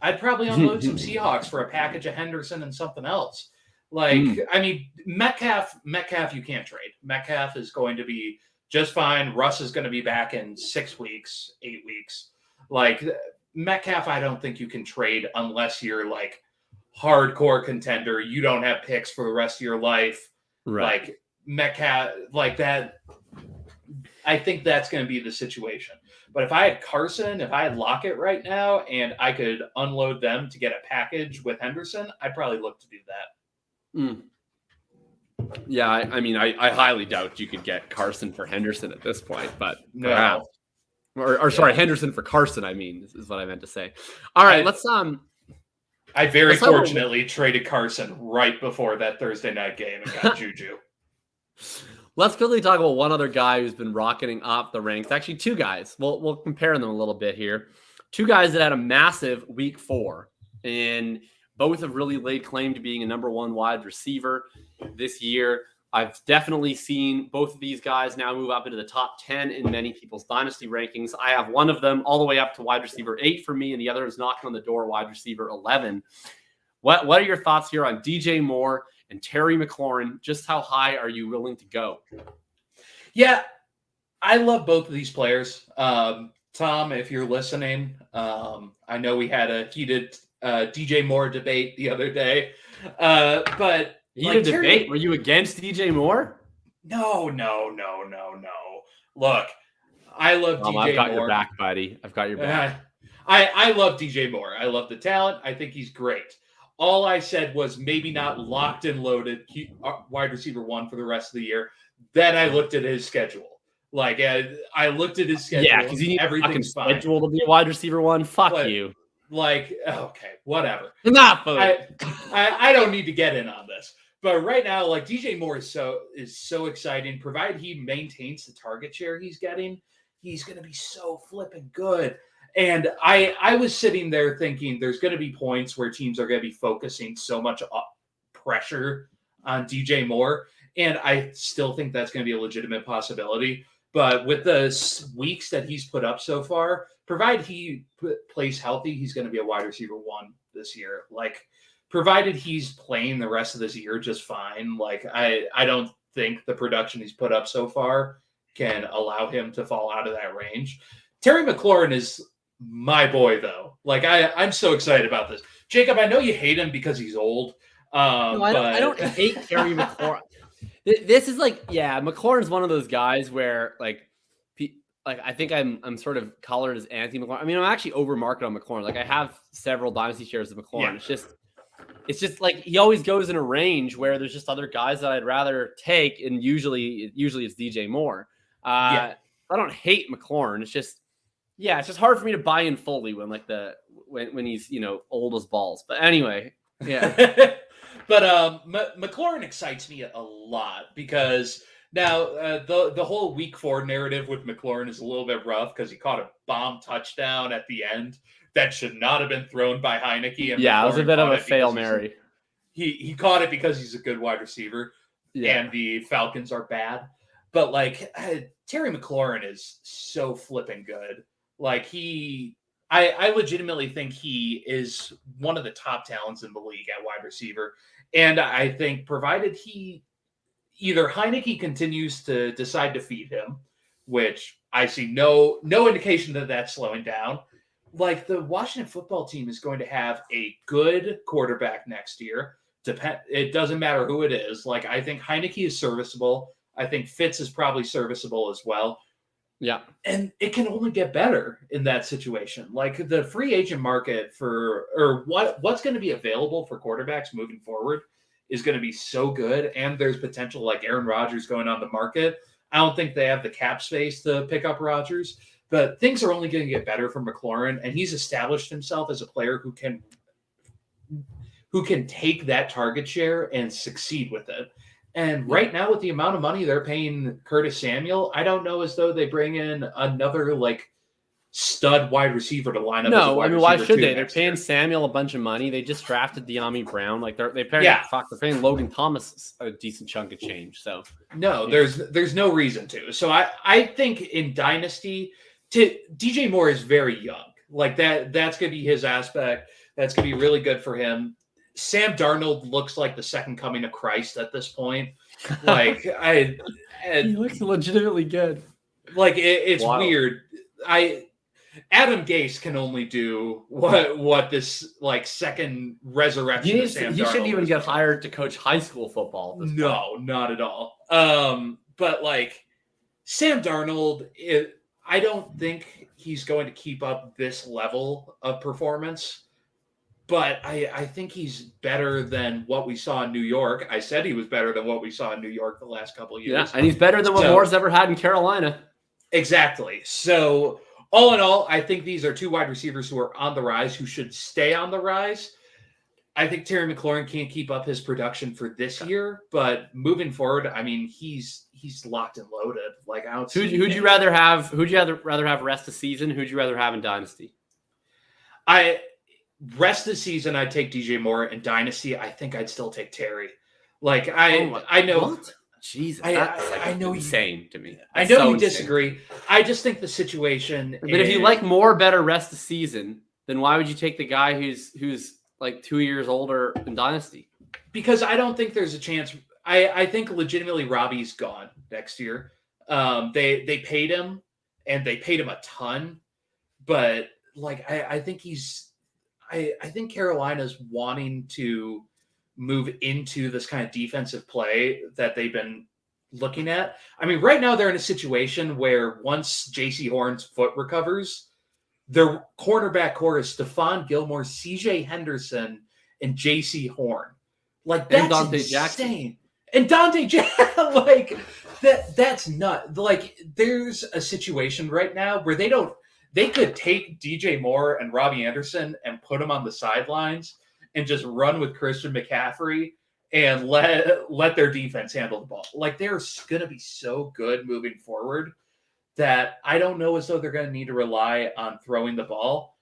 I'd probably unload some Seahawks for a package of Henderson and something else. I mean, Metcalf, you can't trade. Metcalf is going to be just fine. Russ is going to be back in 6 weeks, 8 weeks. Metcalf, I don't think you can trade unless you're hardcore contender. You don't have picks for the rest of your life. Right. Metcalf, that. I think that's going to be the situation. But if I had Carson, if I had Lockett right now, and I could unload them to get a package with Henderson, I'd probably look to do that. Yeah, I mean, I highly doubt you could get Carson for Henderson at this point, but no. Perhaps. Or sorry, Henderson for Carson, I mean, is what I meant to say. All right, I very fortunately traded Carson right before that Thursday night game and got Juju. Let's quickly talk about one other guy who's been rocketing up the ranks. Actually, 2 guys. We'll compare them a little bit here. 2 guys that had a massive week 4, and both have really laid claim to being a number 1 wide receiver this year. I've definitely seen both of these guys now move up into the top 10 in many people's dynasty rankings. I have one of them all the way up to wide receiver 8 for me, and the other is knocking on the door, wide receiver 11. What are your thoughts here on DJ Moore and Terry McLaurin? Just how high are you willing to go? Yeah, I love both of these players. Tom, if you're listening, I know we had a heated DJ Moore debate the other day, but heated debate? Were you against DJ Moore? No. Look, I love DJ Moore. I've got your back, buddy. I've got your back. I love DJ Moore. I love the talent. I think he's great. All I said was maybe not locked and loaded wide receiver 1 for the rest of the year. Then I looked at his schedule. Like I looked at his schedule. Yeah, because you need everything's fine. Schedule to be a wide receiver 1. Fuck you. Like, okay, whatever. Not I don't need to get in on this. But right now, like DJ Moore is so exciting. Provided he maintains the target share he's getting, he's going to be so flipping good. And I was sitting there thinking there's going to be points where teams are going to be focusing so much pressure on DJ Moore. And I still think that's going to be a legitimate possibility. But with the weeks that he's put up so far, provided he plays healthy, he's going to be a wide receiver 1 this year. Like, provided he's playing the rest of this year just fine. Like, I don't think the production he's put up so far can allow him to fall out of that range. Terry McLaurin is my boy, though. Like, I'm so excited about this. Jacob, I know you hate him because he's old. I don't hate Terry McLaurin. This is like, yeah, McLaurin's one of those guys where, like I think I'm sort of colored as anti-McLaurin. I mean, I'm actually over market on McLaurin. Like, I have several dynasty shares of McLaurin. Yeah. It's just like he always goes in a range where there's just other guys that I'd rather take, and usually it's DJ Moore. I don't hate McLaurin. It's just hard for me to buy in fully when when he's old as balls. But anyway, yeah. But McLaurin excites me a lot because now the whole week 4 narrative with McLaurin is a little bit rough because he caught a bomb touchdown at the end that should not have been thrown by Heineke. And yeah, it was a bit of a Hail Mary. He caught it because he's a good wide receiver, and the Falcons are bad. But like Terry McLaurin is so flipping good. Like I legitimately think he is one of the top talents in the league at wide receiver. And I think provided either Heineke continues to decide to feed him, which I see no indication that that's slowing down. Like the Washington football team is going to have a good quarterback next year. It doesn't matter who it is. Like I think Heineke is serviceable. I think Fitz is probably serviceable as well. Yeah. And it can only get better in that situation. Like the free agent market what's going to be available for quarterbacks moving forward is going to be so good. And there's potential like Aaron Rodgers going on the market. I don't think they have the cap space to pick up Rodgers, but things are only going to get better for McLaurin. And he's established himself as a player who can take that target share and succeed with it. And right now, with the amount of money they're paying Curtis Samuel, I don't know as though they bring in another like stud wide receiver to line up. No, I mean, why should they? They're paying Samuel a bunch of money. They just drafted De'Ami Brown. Like they're paying Logan Thomas a decent chunk of change. So no, there's no reason to. So I think in Dynasty, DJ Moore is very young. Like that's going to be his aspect. That's going to be really good for him. Sam Darnold looks like the second coming of Christ at this point. Like he looks legitimately good. Like it's weird. Adam Gase can only do what this like second resurrection of Sam Darnold. He shouldn't even get hired to coach high school football. No, not at all. But like Sam Darnold, I don't think he's going to keep up this level of performance. But I think he's better than what we saw in New York. I said he was better than what we saw in New York the last couple of years. Yeah, and he's better than what Moore's ever had in Carolina. Exactly. So all in all, I think these are two wide receivers who are on the rise, who should stay on the rise. I think Terry McLaurin can't keep up his production for this year, but moving forward, I mean, he's locked and loaded. Like I don't. Who'd you rather have? Who'd you rather have rest of season? Who'd you rather have in Dynasty? Rest of the season, I'd take DJ Moore. And Dynasty, I think I'd still take Terry. Like I know. What? Jesus, I know insane to me. I know you disagree. I just think the situation. But if you like more better rest of season, then why would you take the guy who's like 2 years older in Dynasty? Because I don't think there's a chance. I think legitimately Robbie's gone next year. They paid him, and they paid him a ton. But like I think I think Carolina's wanting to move into this kind of defensive play that they've been looking at. I mean, right now they're in a situation where once J.C. Horn's foot recovers, their cornerback core is Stephon Gilmore, C.J. Henderson, and J.C. Horn. Like, that's Dante insane. Jackson. And Dante Jackson, like, that's nuts. Like, there's a situation right now where they could take DJ Moore and Robbie Anderson and put them on the sidelines and just run with Christian McCaffrey and let their defense handle the ball. Like, they're going to be so good moving forward that I don't know as though they're going to need to rely on throwing the ball.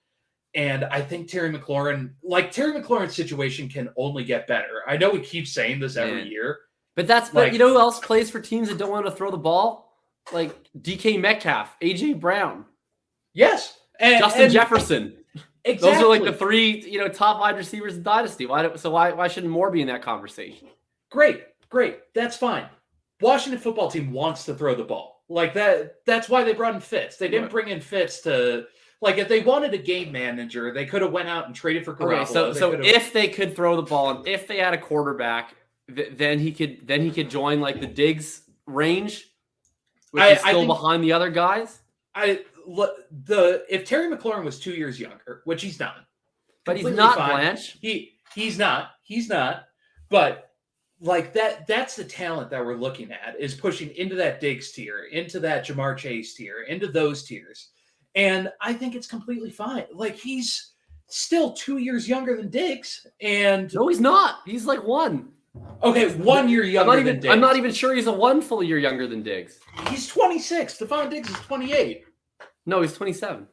And I think Terry McLaurin's situation can only get better. I know we keep saying this every year. But but you know who else plays for teams that don't want to throw the ball? Like DK Metcalf, AJ Brown. Yes. And Justin Jefferson. Exactly. Those are like the three, top wide receivers in Dynasty. Why shouldn't more be in that conversation? Great. That's fine. Washington football team wants to throw the ball. Like that. That's why they brought in Fitz. They didn't bring in Fitz to, like, if they wanted a game manager, they could have went out and traded for Garoppolo. Okay, so if they could throw the ball and if they had a quarterback, then he could join like the Diggs range, which is still behind the other guys. If Terry McLaurin was 2 years younger, which he's not, but he's not fine. Blanche. He's not. But like that's the talent that we're looking at, is pushing into that Diggs tier, into that Jamar Chase tier, into those tiers, and I think it's completely fine. Like, he's still 2 years younger than Diggs, and no, he's not. He's like one. Okay, 1 year younger than Diggs. I'm not even sure he's a one full year younger than Diggs. He's 26. Stephon Diggs is 28. No, he's 27.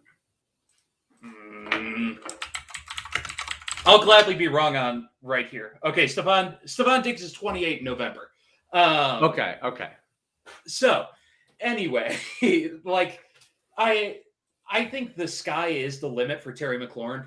I'll gladly be wrong on right here. Okay, Stephon Diggs is 28 in November. Okay. So, anyway, like, I think the sky is the limit for Terry McLaurin,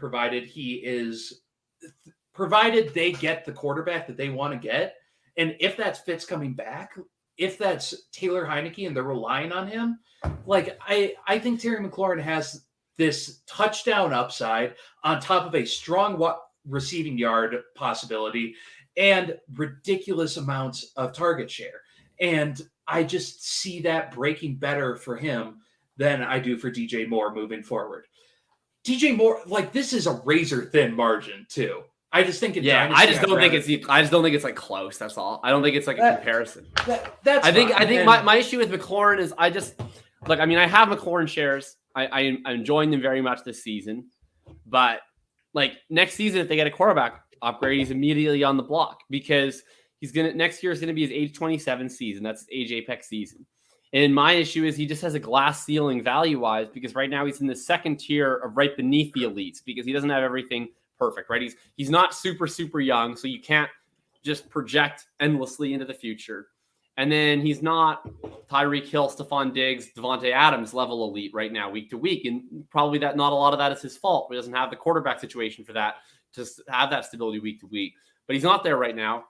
provided they get the quarterback that they want to get. And if that's Fitz coming back, if that's Taylor Heineke and they're relying on him, like, I think Terry McLaurin has this touchdown upside on top of a strong receiving yard possibility and ridiculous amounts of target share. And I just see that breaking better for him than I do for DJ Moore moving forward. DJ Moore, like, this is a razor thin margin too. I just think Dynasty, I just don't think it's like close. That's all. I don't think it's like a comparison. I think my issue with McLaurin is I have McLaurin shares. I'm enjoying them very much this season, but like next season, if they get a quarterback upgrade, he's immediately on the block because next year is gonna be his age 27 season. That's his age apex season. And my issue is he just has a glass ceiling value wise because right now he's in the second tier of right beneath the elites because he doesn't have everything perfect, right? He's not super, super young, so you can't just project endlessly into the future. And then he's not Tyreek Hill, Stephon Diggs, Devontae Adams level elite right now, week to week. And probably not a lot of that is his fault. He doesn't have the quarterback situation for that, to have that stability week to week. But he's not there right now.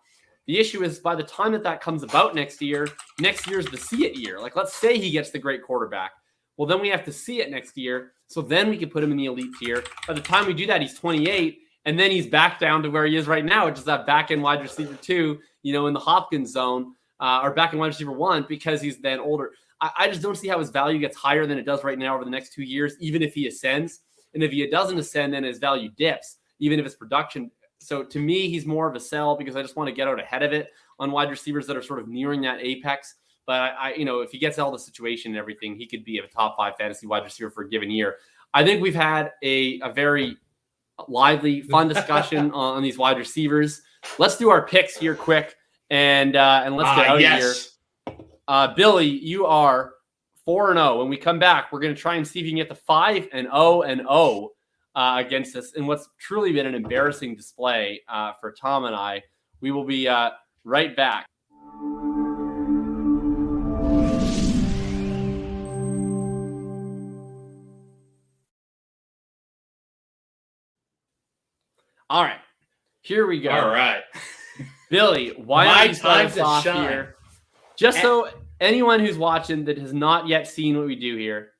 The issue is by the time that comes about next year's the see it year. Like, let's say he gets the great quarterback. Well, then we have to see it next year. So then we can put him in the elite tier. By the time we do that, he's 28. And then he's back down to where he is right now, which is that back end wide receiver 2, in the Hopkins zone, or back end wide receiver 1, because he's then older. I just don't see how his value gets higher than it does right now over the next 2 years, even if he ascends. And if he doesn't ascend, then his value dips, even if his production. So to me, he's more of a sell because I just want to get out ahead of it on wide receivers that are sort of nearing that apex. But if he gets all the situation and everything, he could be a top 5 fantasy wide receiver for a given year. I think we've had a very lively, fun discussion on these wide receivers. Let's do our picks here quick and let's get out of here. Billy, you are 4-0. When we come back, we're going to try and see if you can get to 5-0 against us in what's truly been an embarrassing display for Tom and I. We will be right back. All right. Here we go. All right. Billy, why My don't you start time us to off shine. here? Just so anyone who's watching that has not yet seen what we do here,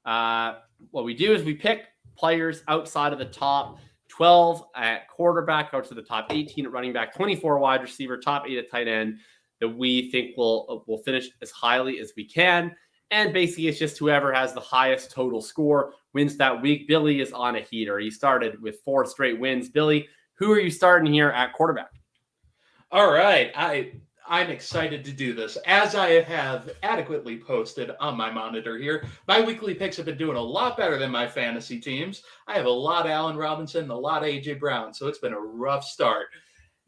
what we do is we pick players outside of the top 12 at quarterback, out to the top 18 at running back, 24 wide receiver, top 8 at tight end that we think will finish as highly as we can. And basically, it's just whoever has the highest total score wins that week. Billy is on a heater. He started with 4 straight wins. Billy, who are you starting here at quarterback? All right. I'm excited to do this. As I have adequately posted on my monitor here, my weekly picks have been doing a lot better than my fantasy teams. I have a lot of Allen Robinson, a lot of A.J. Brown, so it's been a rough start.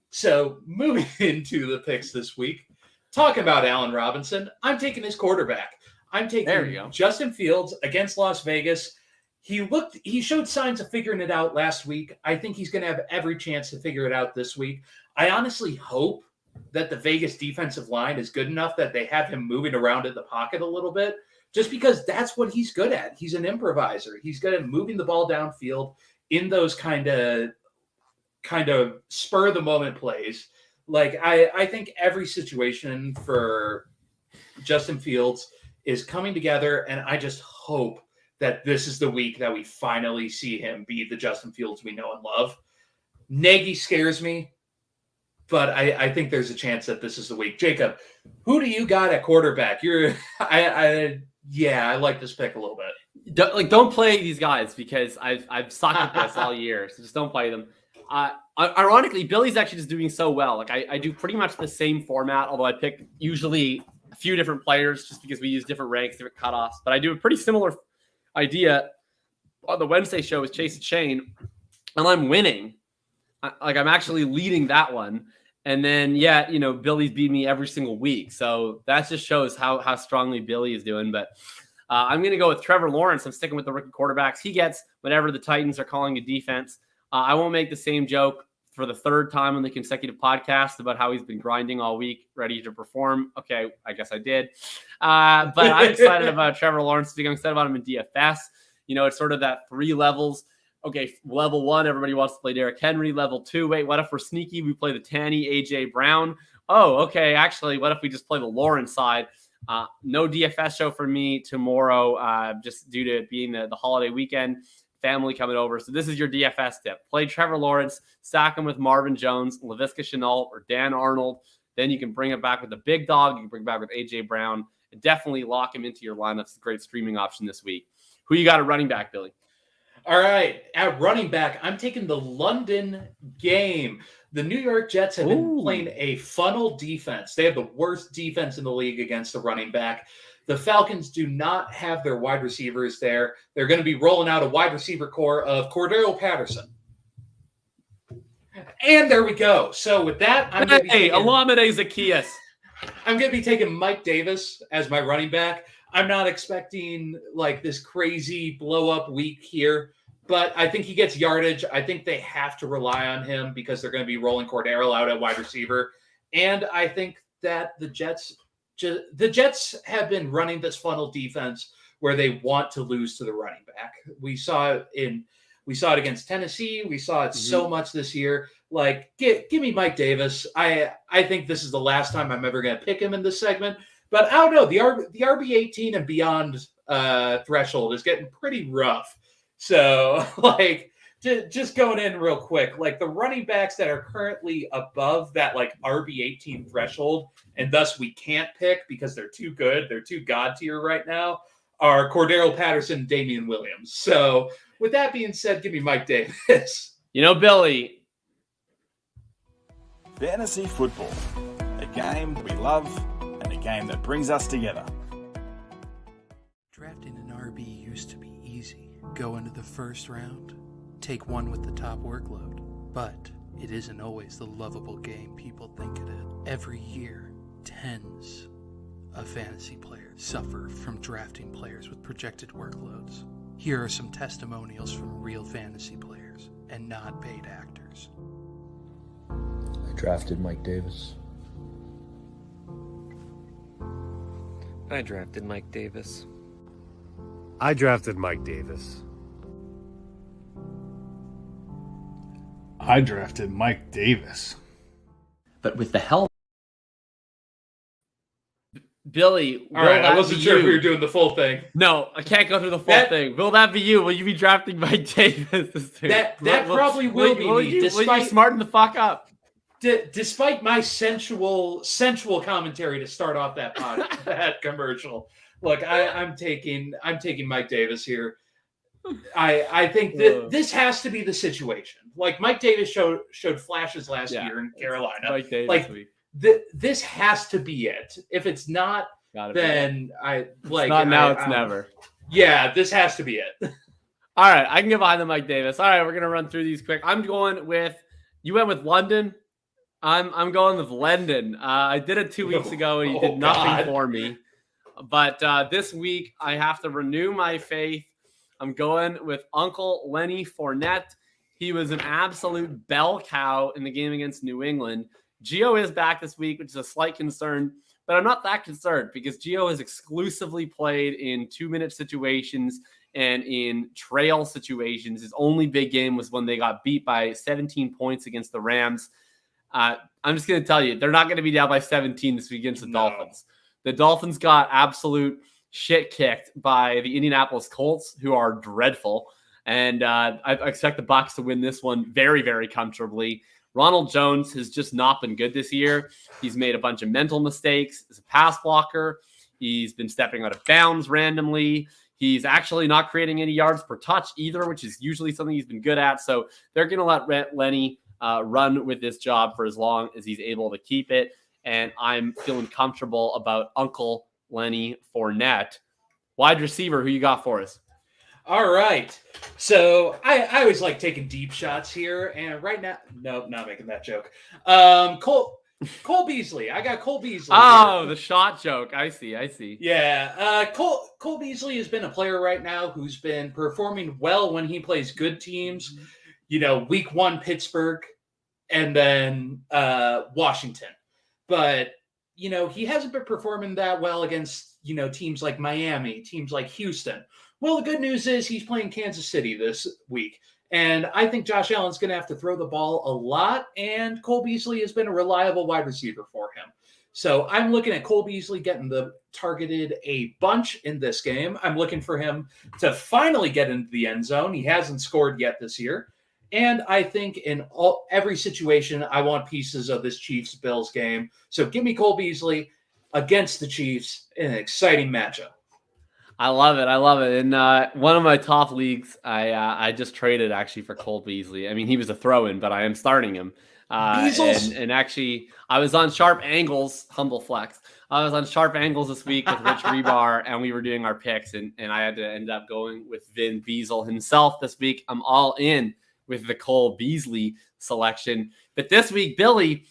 So moving into the picks this week, talking about Allen Robinson, I'm taking his quarterback. I'm taking Justin Fields against Las Vegas. He showed signs of figuring it out last week. I think he's going to have every chance to figure it out this week. I honestly hope that the Vegas defensive line is good enough that they have him moving around in the pocket a little bit, just because that's what he's good at. He's an improviser. He's good at moving the ball downfield in those kind of spur of the moment plays. Like I think every situation for Justin Fields is coming together, and I just hope that this is the week that we finally see him be the Justin Fields we know and love. Nagy scares me, but I think there's a chance that this is the week. Jacob, who do you got at quarterback? I like this pick a little bit. Don't play these guys because I've sucked at this all year, so just don't play them. Ironically, Billy's actually just doing so well. Like I do pretty much the same format, although I pick usually a few different players just because we use different ranks, different cutoffs. But I do a pretty similar idea on the Wednesday show with Chase and Shane, and I'm winning. I'm actually leading that one. And then, Billy's beat me every single week. So that just shows how strongly Billy is doing. But I'm going to go with Trevor Lawrence. I'm sticking with the rookie quarterbacks. He gets whatever the Titans are calling a defense. I won't make the same joke for the third time on the consecutive podcast about how he's been grinding all week, ready to perform. Okay, I guess I did. But I'm excited about Trevor Lawrence. I'm excited about him in DFS. It's sort of that 3 levels. Okay, level 1, everybody wants to play Derrick Henry. Level 2, wait, what if we're sneaky? We play the Tanny, A.J. Brown. Oh, okay, actually, what if we just play the Lawrence side? No DFS show for me tomorrow, just due to it being the holiday weekend. Family coming over. So this is your DFS tip. Play Trevor Lawrence, stack him with Marvin Jones, Laviska Shenault, or Dan Arnold. Then you can bring it back with the big dog. You can bring it back with A.J. Brown. And definitely lock him into your lineup. It's a great streaming option this week. Who you got at running back, Billy? All right. At running back, I'm taking the London game. The New York Jets have been playing a funnel defense. They have the worst defense in the league against the running back. The Falcons do not have their wide receivers there. They're going to be rolling out a wide receiver core of Cordero Patterson. And there we go. So with that, Olamide Zaccheaus. I'm going to be taking Mike Davis as my running back. I'm not expecting like this crazy blow up week here, but I think he gets yardage. I think they have to rely on him because they're going to be rolling Cordero out at wide receiver. And I think that the Jets have been running this funnel defense where they want to lose to the running back. We saw it against Tennessee. We saw it so much this year. Like, give me Mike Davis. I think this is the last time I'm ever going to pick him in this segment. But I don't know. The RB18 and beyond threshold is getting pretty rough. So, like, just going in real quick, like the running backs that are currently above that like RB18 threshold, and thus we can't pick because they're too good, they're too god tier right now, are Cordero Patterson, Damian Williams. So with that being said, give me Mike Davis. Billy. Fantasy football, a game we love and a game that brings us together. Drafting an RB used to be easy. Go into the first round, take one with the top workload. But it isn't always the lovable game people think it is. Every year, tens of fantasy players suffer from drafting players with projected workloads. Here are some testimonials from real fantasy players and not paid actors. I drafted Mike Davis. I drafted Mike Davis. I drafted Mike Davis. I drafted Mike Davis. But with the help, Billy, all right, I wasn't sure if we were doing the full thing. No, I can't go through the full thing. Will that be you? Will you be drafting Mike Davis? That probably will be me. Will you smarten the fuck up? Despite my sensual commentary to start off that commercial, look, I'm taking Mike Davis here. I think that this has to be the situation. Like Mike Davis showed flashes last year in Carolina. Mike Davis like week. This has to be it. If it's not, then it's never. Yeah, this has to be it. All right, I can get behind the Mike Davis. All right, we're gonna run through these quick. I'm going with you. Went with London. I'm going with London. I did it 2 weeks ago, and he did nothing for me. But this week, I have to renew my faith. I'm going with Uncle Lenny Fournette. He was an absolute bell cow in the game against New England. Gio is back this week, which is a slight concern, but I'm not that concerned because Gio has exclusively played in 2-minute situations and in trail situations. His only big game was when they got beat by 17 points against the Rams. I'm just going to tell you, they're not going to be down by 17 this week against the Dolphins. The Dolphins got absolute shit kicked by the Indianapolis Colts, who are dreadful. And I expect the Bucs to win this one very, very comfortably. Ronald Jones has just not been good this year. He's made a bunch of mental mistakes as a pass blocker. He's been stepping out of bounds randomly. He's actually not creating any yards per touch either, which is usually something he's been good at. So they're going to let Lenny run with this job for as long as he's able to keep it. And I'm feeling comfortable about Uncle Lenny Fournette. Wide receiver, who you got for us? All right. So I always like taking deep shots here. And right now, nope, not making that joke. Colt Beasley. I got Colt Beasley. Oh, the shot joke. I see. Yeah. Colt Beasley has been a player right now who's been performing well when he plays good teams. You know, week 1, Pittsburgh, and then Washington. But, you know, he hasn't been performing that well against, you know, teams like Miami, teams like Houston. Well, the good news is he's playing Kansas City this week. And I think Josh Allen's going to have to throw the ball a lot. And Cole Beasley has been a reliable wide receiver for him. So I'm looking at Cole Beasley getting targeted a bunch in this game. I'm looking for him to finally get into the end zone. He hasn't scored yet this year. And I think in every situation, I want pieces of this Chiefs-Bills game. So give me Cole Beasley against the Chiefs in an exciting matchup. I love it. In one of my top leagues, I just traded actually for Colt Beasley. I mean, he was a throw-in, but I am starting him. And actually, I was on Sharp Angles, humble flex. I was on Sharp Angles this week with Rich Rebar, and we were doing our picks, and I had to end up going with Vin Beasel himself this week. I'm all in with the Cole Beasley selection. But this week, Billy,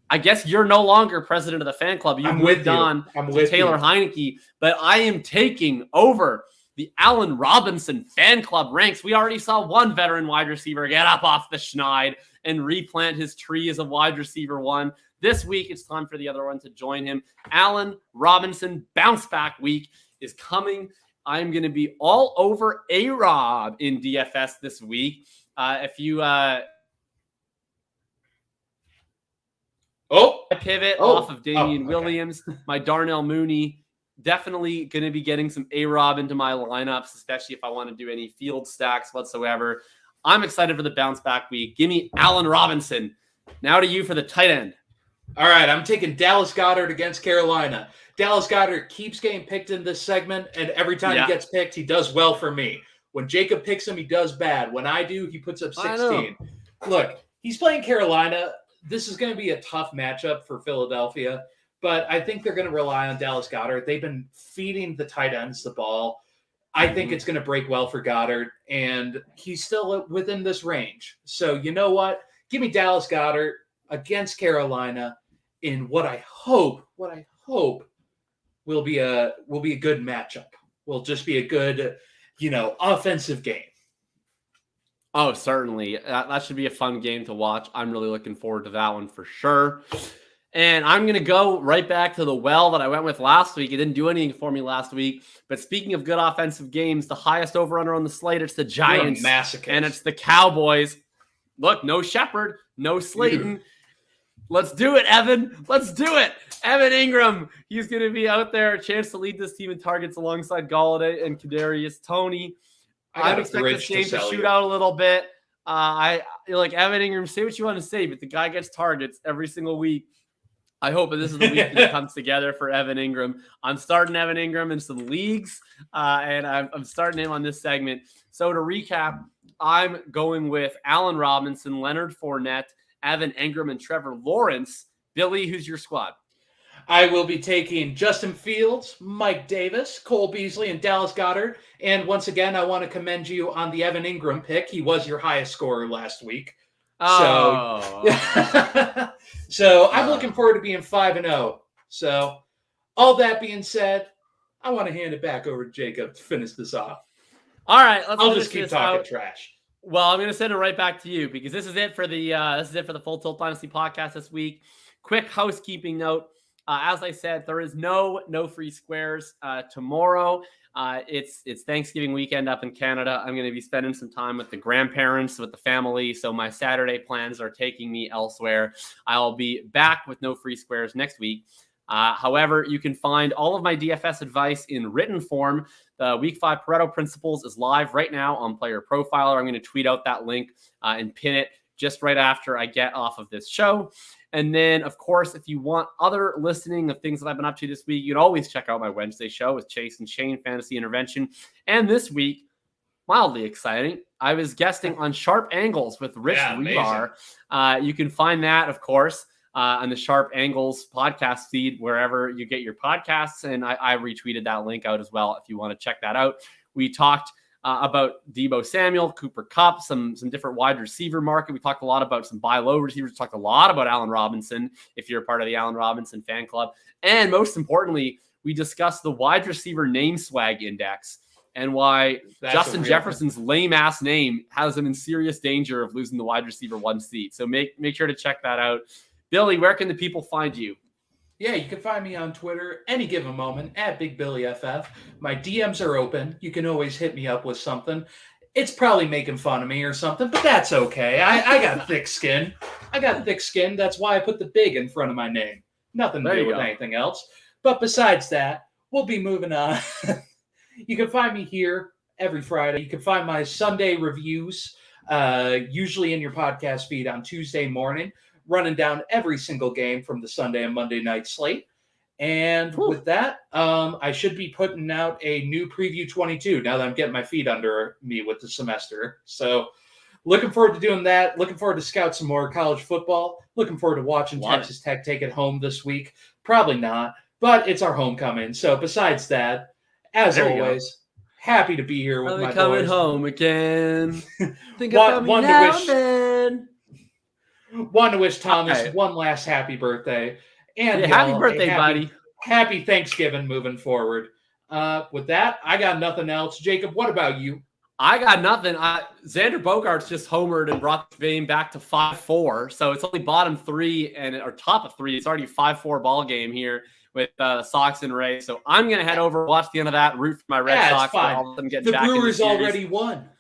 I guess you're no longer president of the fan club. You moved on to Taylor Heineke, but I am taking over the Allen Robinson fan club ranks. We already saw one veteran wide receiver get up off the schneid and replant his tree as a wide receiver 1. This week, it's time for the other one to join him. Allen Robinson bounce back week is coming. I'm going to be all over A-Rob in DFS this week. If you pivot off of Damian Williams, my Darnell Mooney, definitely going to be getting some A-Rob into my lineups, especially if I want to do any field stacks whatsoever. I'm excited for the bounce back week. Give me Allen Robinson. Now to you for the tight end. All right, I'm taking Dallas Goedert against Carolina. Dallas Goedert keeps getting picked in this segment, and every time he gets picked, he does well for me. When Jacob picks him, he does bad. When I do, he puts up 16. Look, he's playing Carolina. This is going to be a tough matchup for Philadelphia, but I think they're going to rely on Dallas Goedert. They've been feeding the tight ends the ball. I think it's going to break well for Goddard, and he's still within this range. So you know what? Give me Dallas Goedert against Carolina in what I hope will be a good matchup. Will just be a good, offensive game. Oh, certainly. That should be a fun game to watch. I'm really looking forward to that one for sure. And I'm going to go right back to the well that I went with last week. It didn't do anything for me last week. But speaking of good offensive games, the highest over-under on the slate, it's the Giants. You're a masochist. And it's the Cowboys. look, no Shepard, no Slayton. Let's do it, Evan. Let's do it. Evan Ingram. He's going to be out there. A chance to lead this team in targets alongside Galladay and Kadarius Toney. I'm expecting this game to shoot out a little bit. Like Evan Ingram, say what you want to say, but the guy gets targets every single week. I hope that this is the week that it comes together for Evan Ingram. I'm starting Evan Ingram in some leagues, and I'm starting him on this segment. So to recap, I'm going with Allen Robinson, Leonard Fournette, Evan Ingram, and Trevor Lawrence. Billy, who's your squad? I will be taking Justin Fields, Mike Davis, Colt Beasley, and Dallas Goedert. And once again, I want to commend you on the Evan Ingram pick. He was your highest scorer last week. So I'm looking forward to being 5-0. So all that being said, I want to hand it back over to Jacob to finish this off. All right, I'll just keep talking trash. Well, I'm going to send it right back to you because this is it for the Full Tilt Dynasty podcast this week. Quick housekeeping note. As I said, there is no free squares tomorrow. It's Thanksgiving weekend up in Canada. I'm going to be spending some time with the grandparents, with the family. So my Saturday plans are taking me elsewhere. I'll be back with no free squares next week. However, you can find all of my DFS advice in written form. The Week 5 Pareto Principles is live right now on Player Profiler. I'm going to tweet out that link and pin it just right after I get off of this show. And then, of course, if you want other listening of things that I've been up to this week, you can always check out my Wednesday show with Chase and Shane, Fantasy Intervention. And this week, mildly exciting, I was guesting on Sharp Angles with Rich Rebar. You can find that, of course, on the Sharp Angles podcast feed, wherever you get your podcasts. And I retweeted that link out as well if you want to check that out. We talked about Deebo Samuel, Cooper Kupp, some different wide receiver market. We talked a lot about some buy low receivers. We talked a lot about Allen Robinson, if you're a part of the Allen Robinson fan club. And most importantly, we discussed the wide receiver name swag index and why Justin Jefferson's lame-ass name has him in serious danger of losing the wide receiver 1 seat. So make sure to check that out. Billy, where can the people find you? Yeah, you can find me on Twitter any given moment at BigBillyFF. My DMs are open. You can always hit me up with something. It's probably making fun of me or something, but that's okay. I got thick skin. That's why I put the big in front of my name. Nothing to do with anything else. But besides that, we'll be moving on. You can find me here every Friday. You can find my Sunday reviews, usually in your podcast feed on Tuesday morning, running down every single game from the Sunday and Monday night slate. And with that, I should be putting out a new Preview 22 now that I'm getting my feet under me with the semester. So looking forward to doing that. Looking forward to scout some more college football. Looking forward to watching Texas Tech take it home this week. Probably not, but it's our homecoming. So besides that, as always, happy to be here with my boys. Coming home again. Think about me now then. Want to wish Thomas one last happy birthday. And happy birthday, buddy. Happy Thanksgiving moving forward. With that, I got nothing else. Jacob, what about you? I got nothing. Xander Bogaerts just homered and brought the game back to 5-4. So it's only bottom 3 or top of 3. It's already a 5-4 ball game here with Sox and Rays. So I'm going to head over, watch the end of that, root for my Red Sox. The Brewers already won.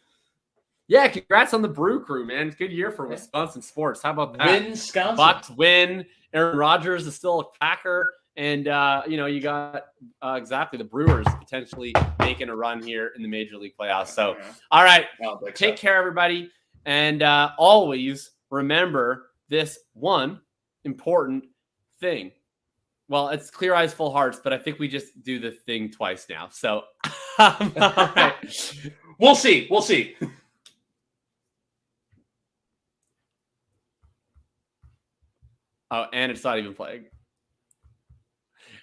Yeah, congrats on the Brew Crew, man. Good year for Wisconsin sports. How about that? Wisconsin. Bucks win. Aaron Rodgers is still a Packer. And, you got exactly the Brewers potentially making a run here in the Major League playoffs. So, all right, take care, everybody. And always remember this one important thing. Well, it's Clear Eyes, Full Hearts, but I think we just do the thing twice now. So, all right. We'll see. Oh, and it's not even playing.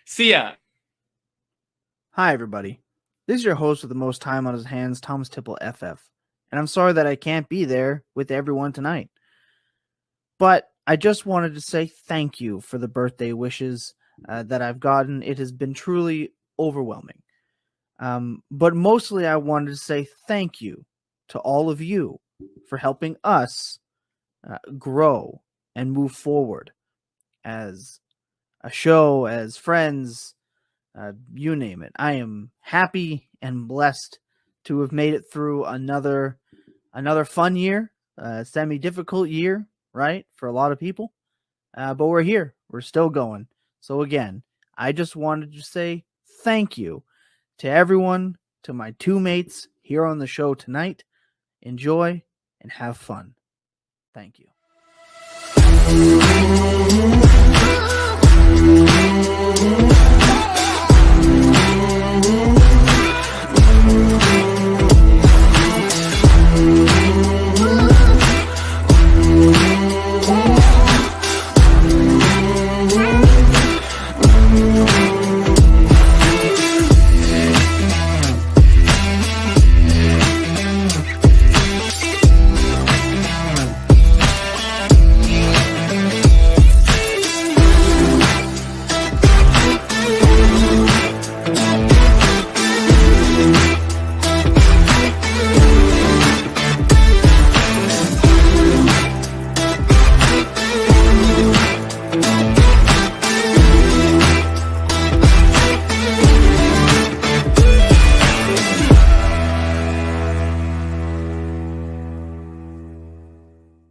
See ya. Hi, everybody. This is your host with the most time on his hands, Thomas Tipple FF. And I'm sorry that I can't be there with everyone tonight. But I just wanted to say thank you for the birthday wishes that I've gotten. It has been truly overwhelming. But mostly I wanted to say thank you to all of you for helping us grow and move forward as a show, as friends, you name it. I am happy and blessed to have made it through another fun year, Semi-difficult year, right, for a lot of people. But we're here. We're still going. So again, I just wanted to say thank you to everyone, to my two mates here on the show tonight. Enjoy and have fun. Thank you.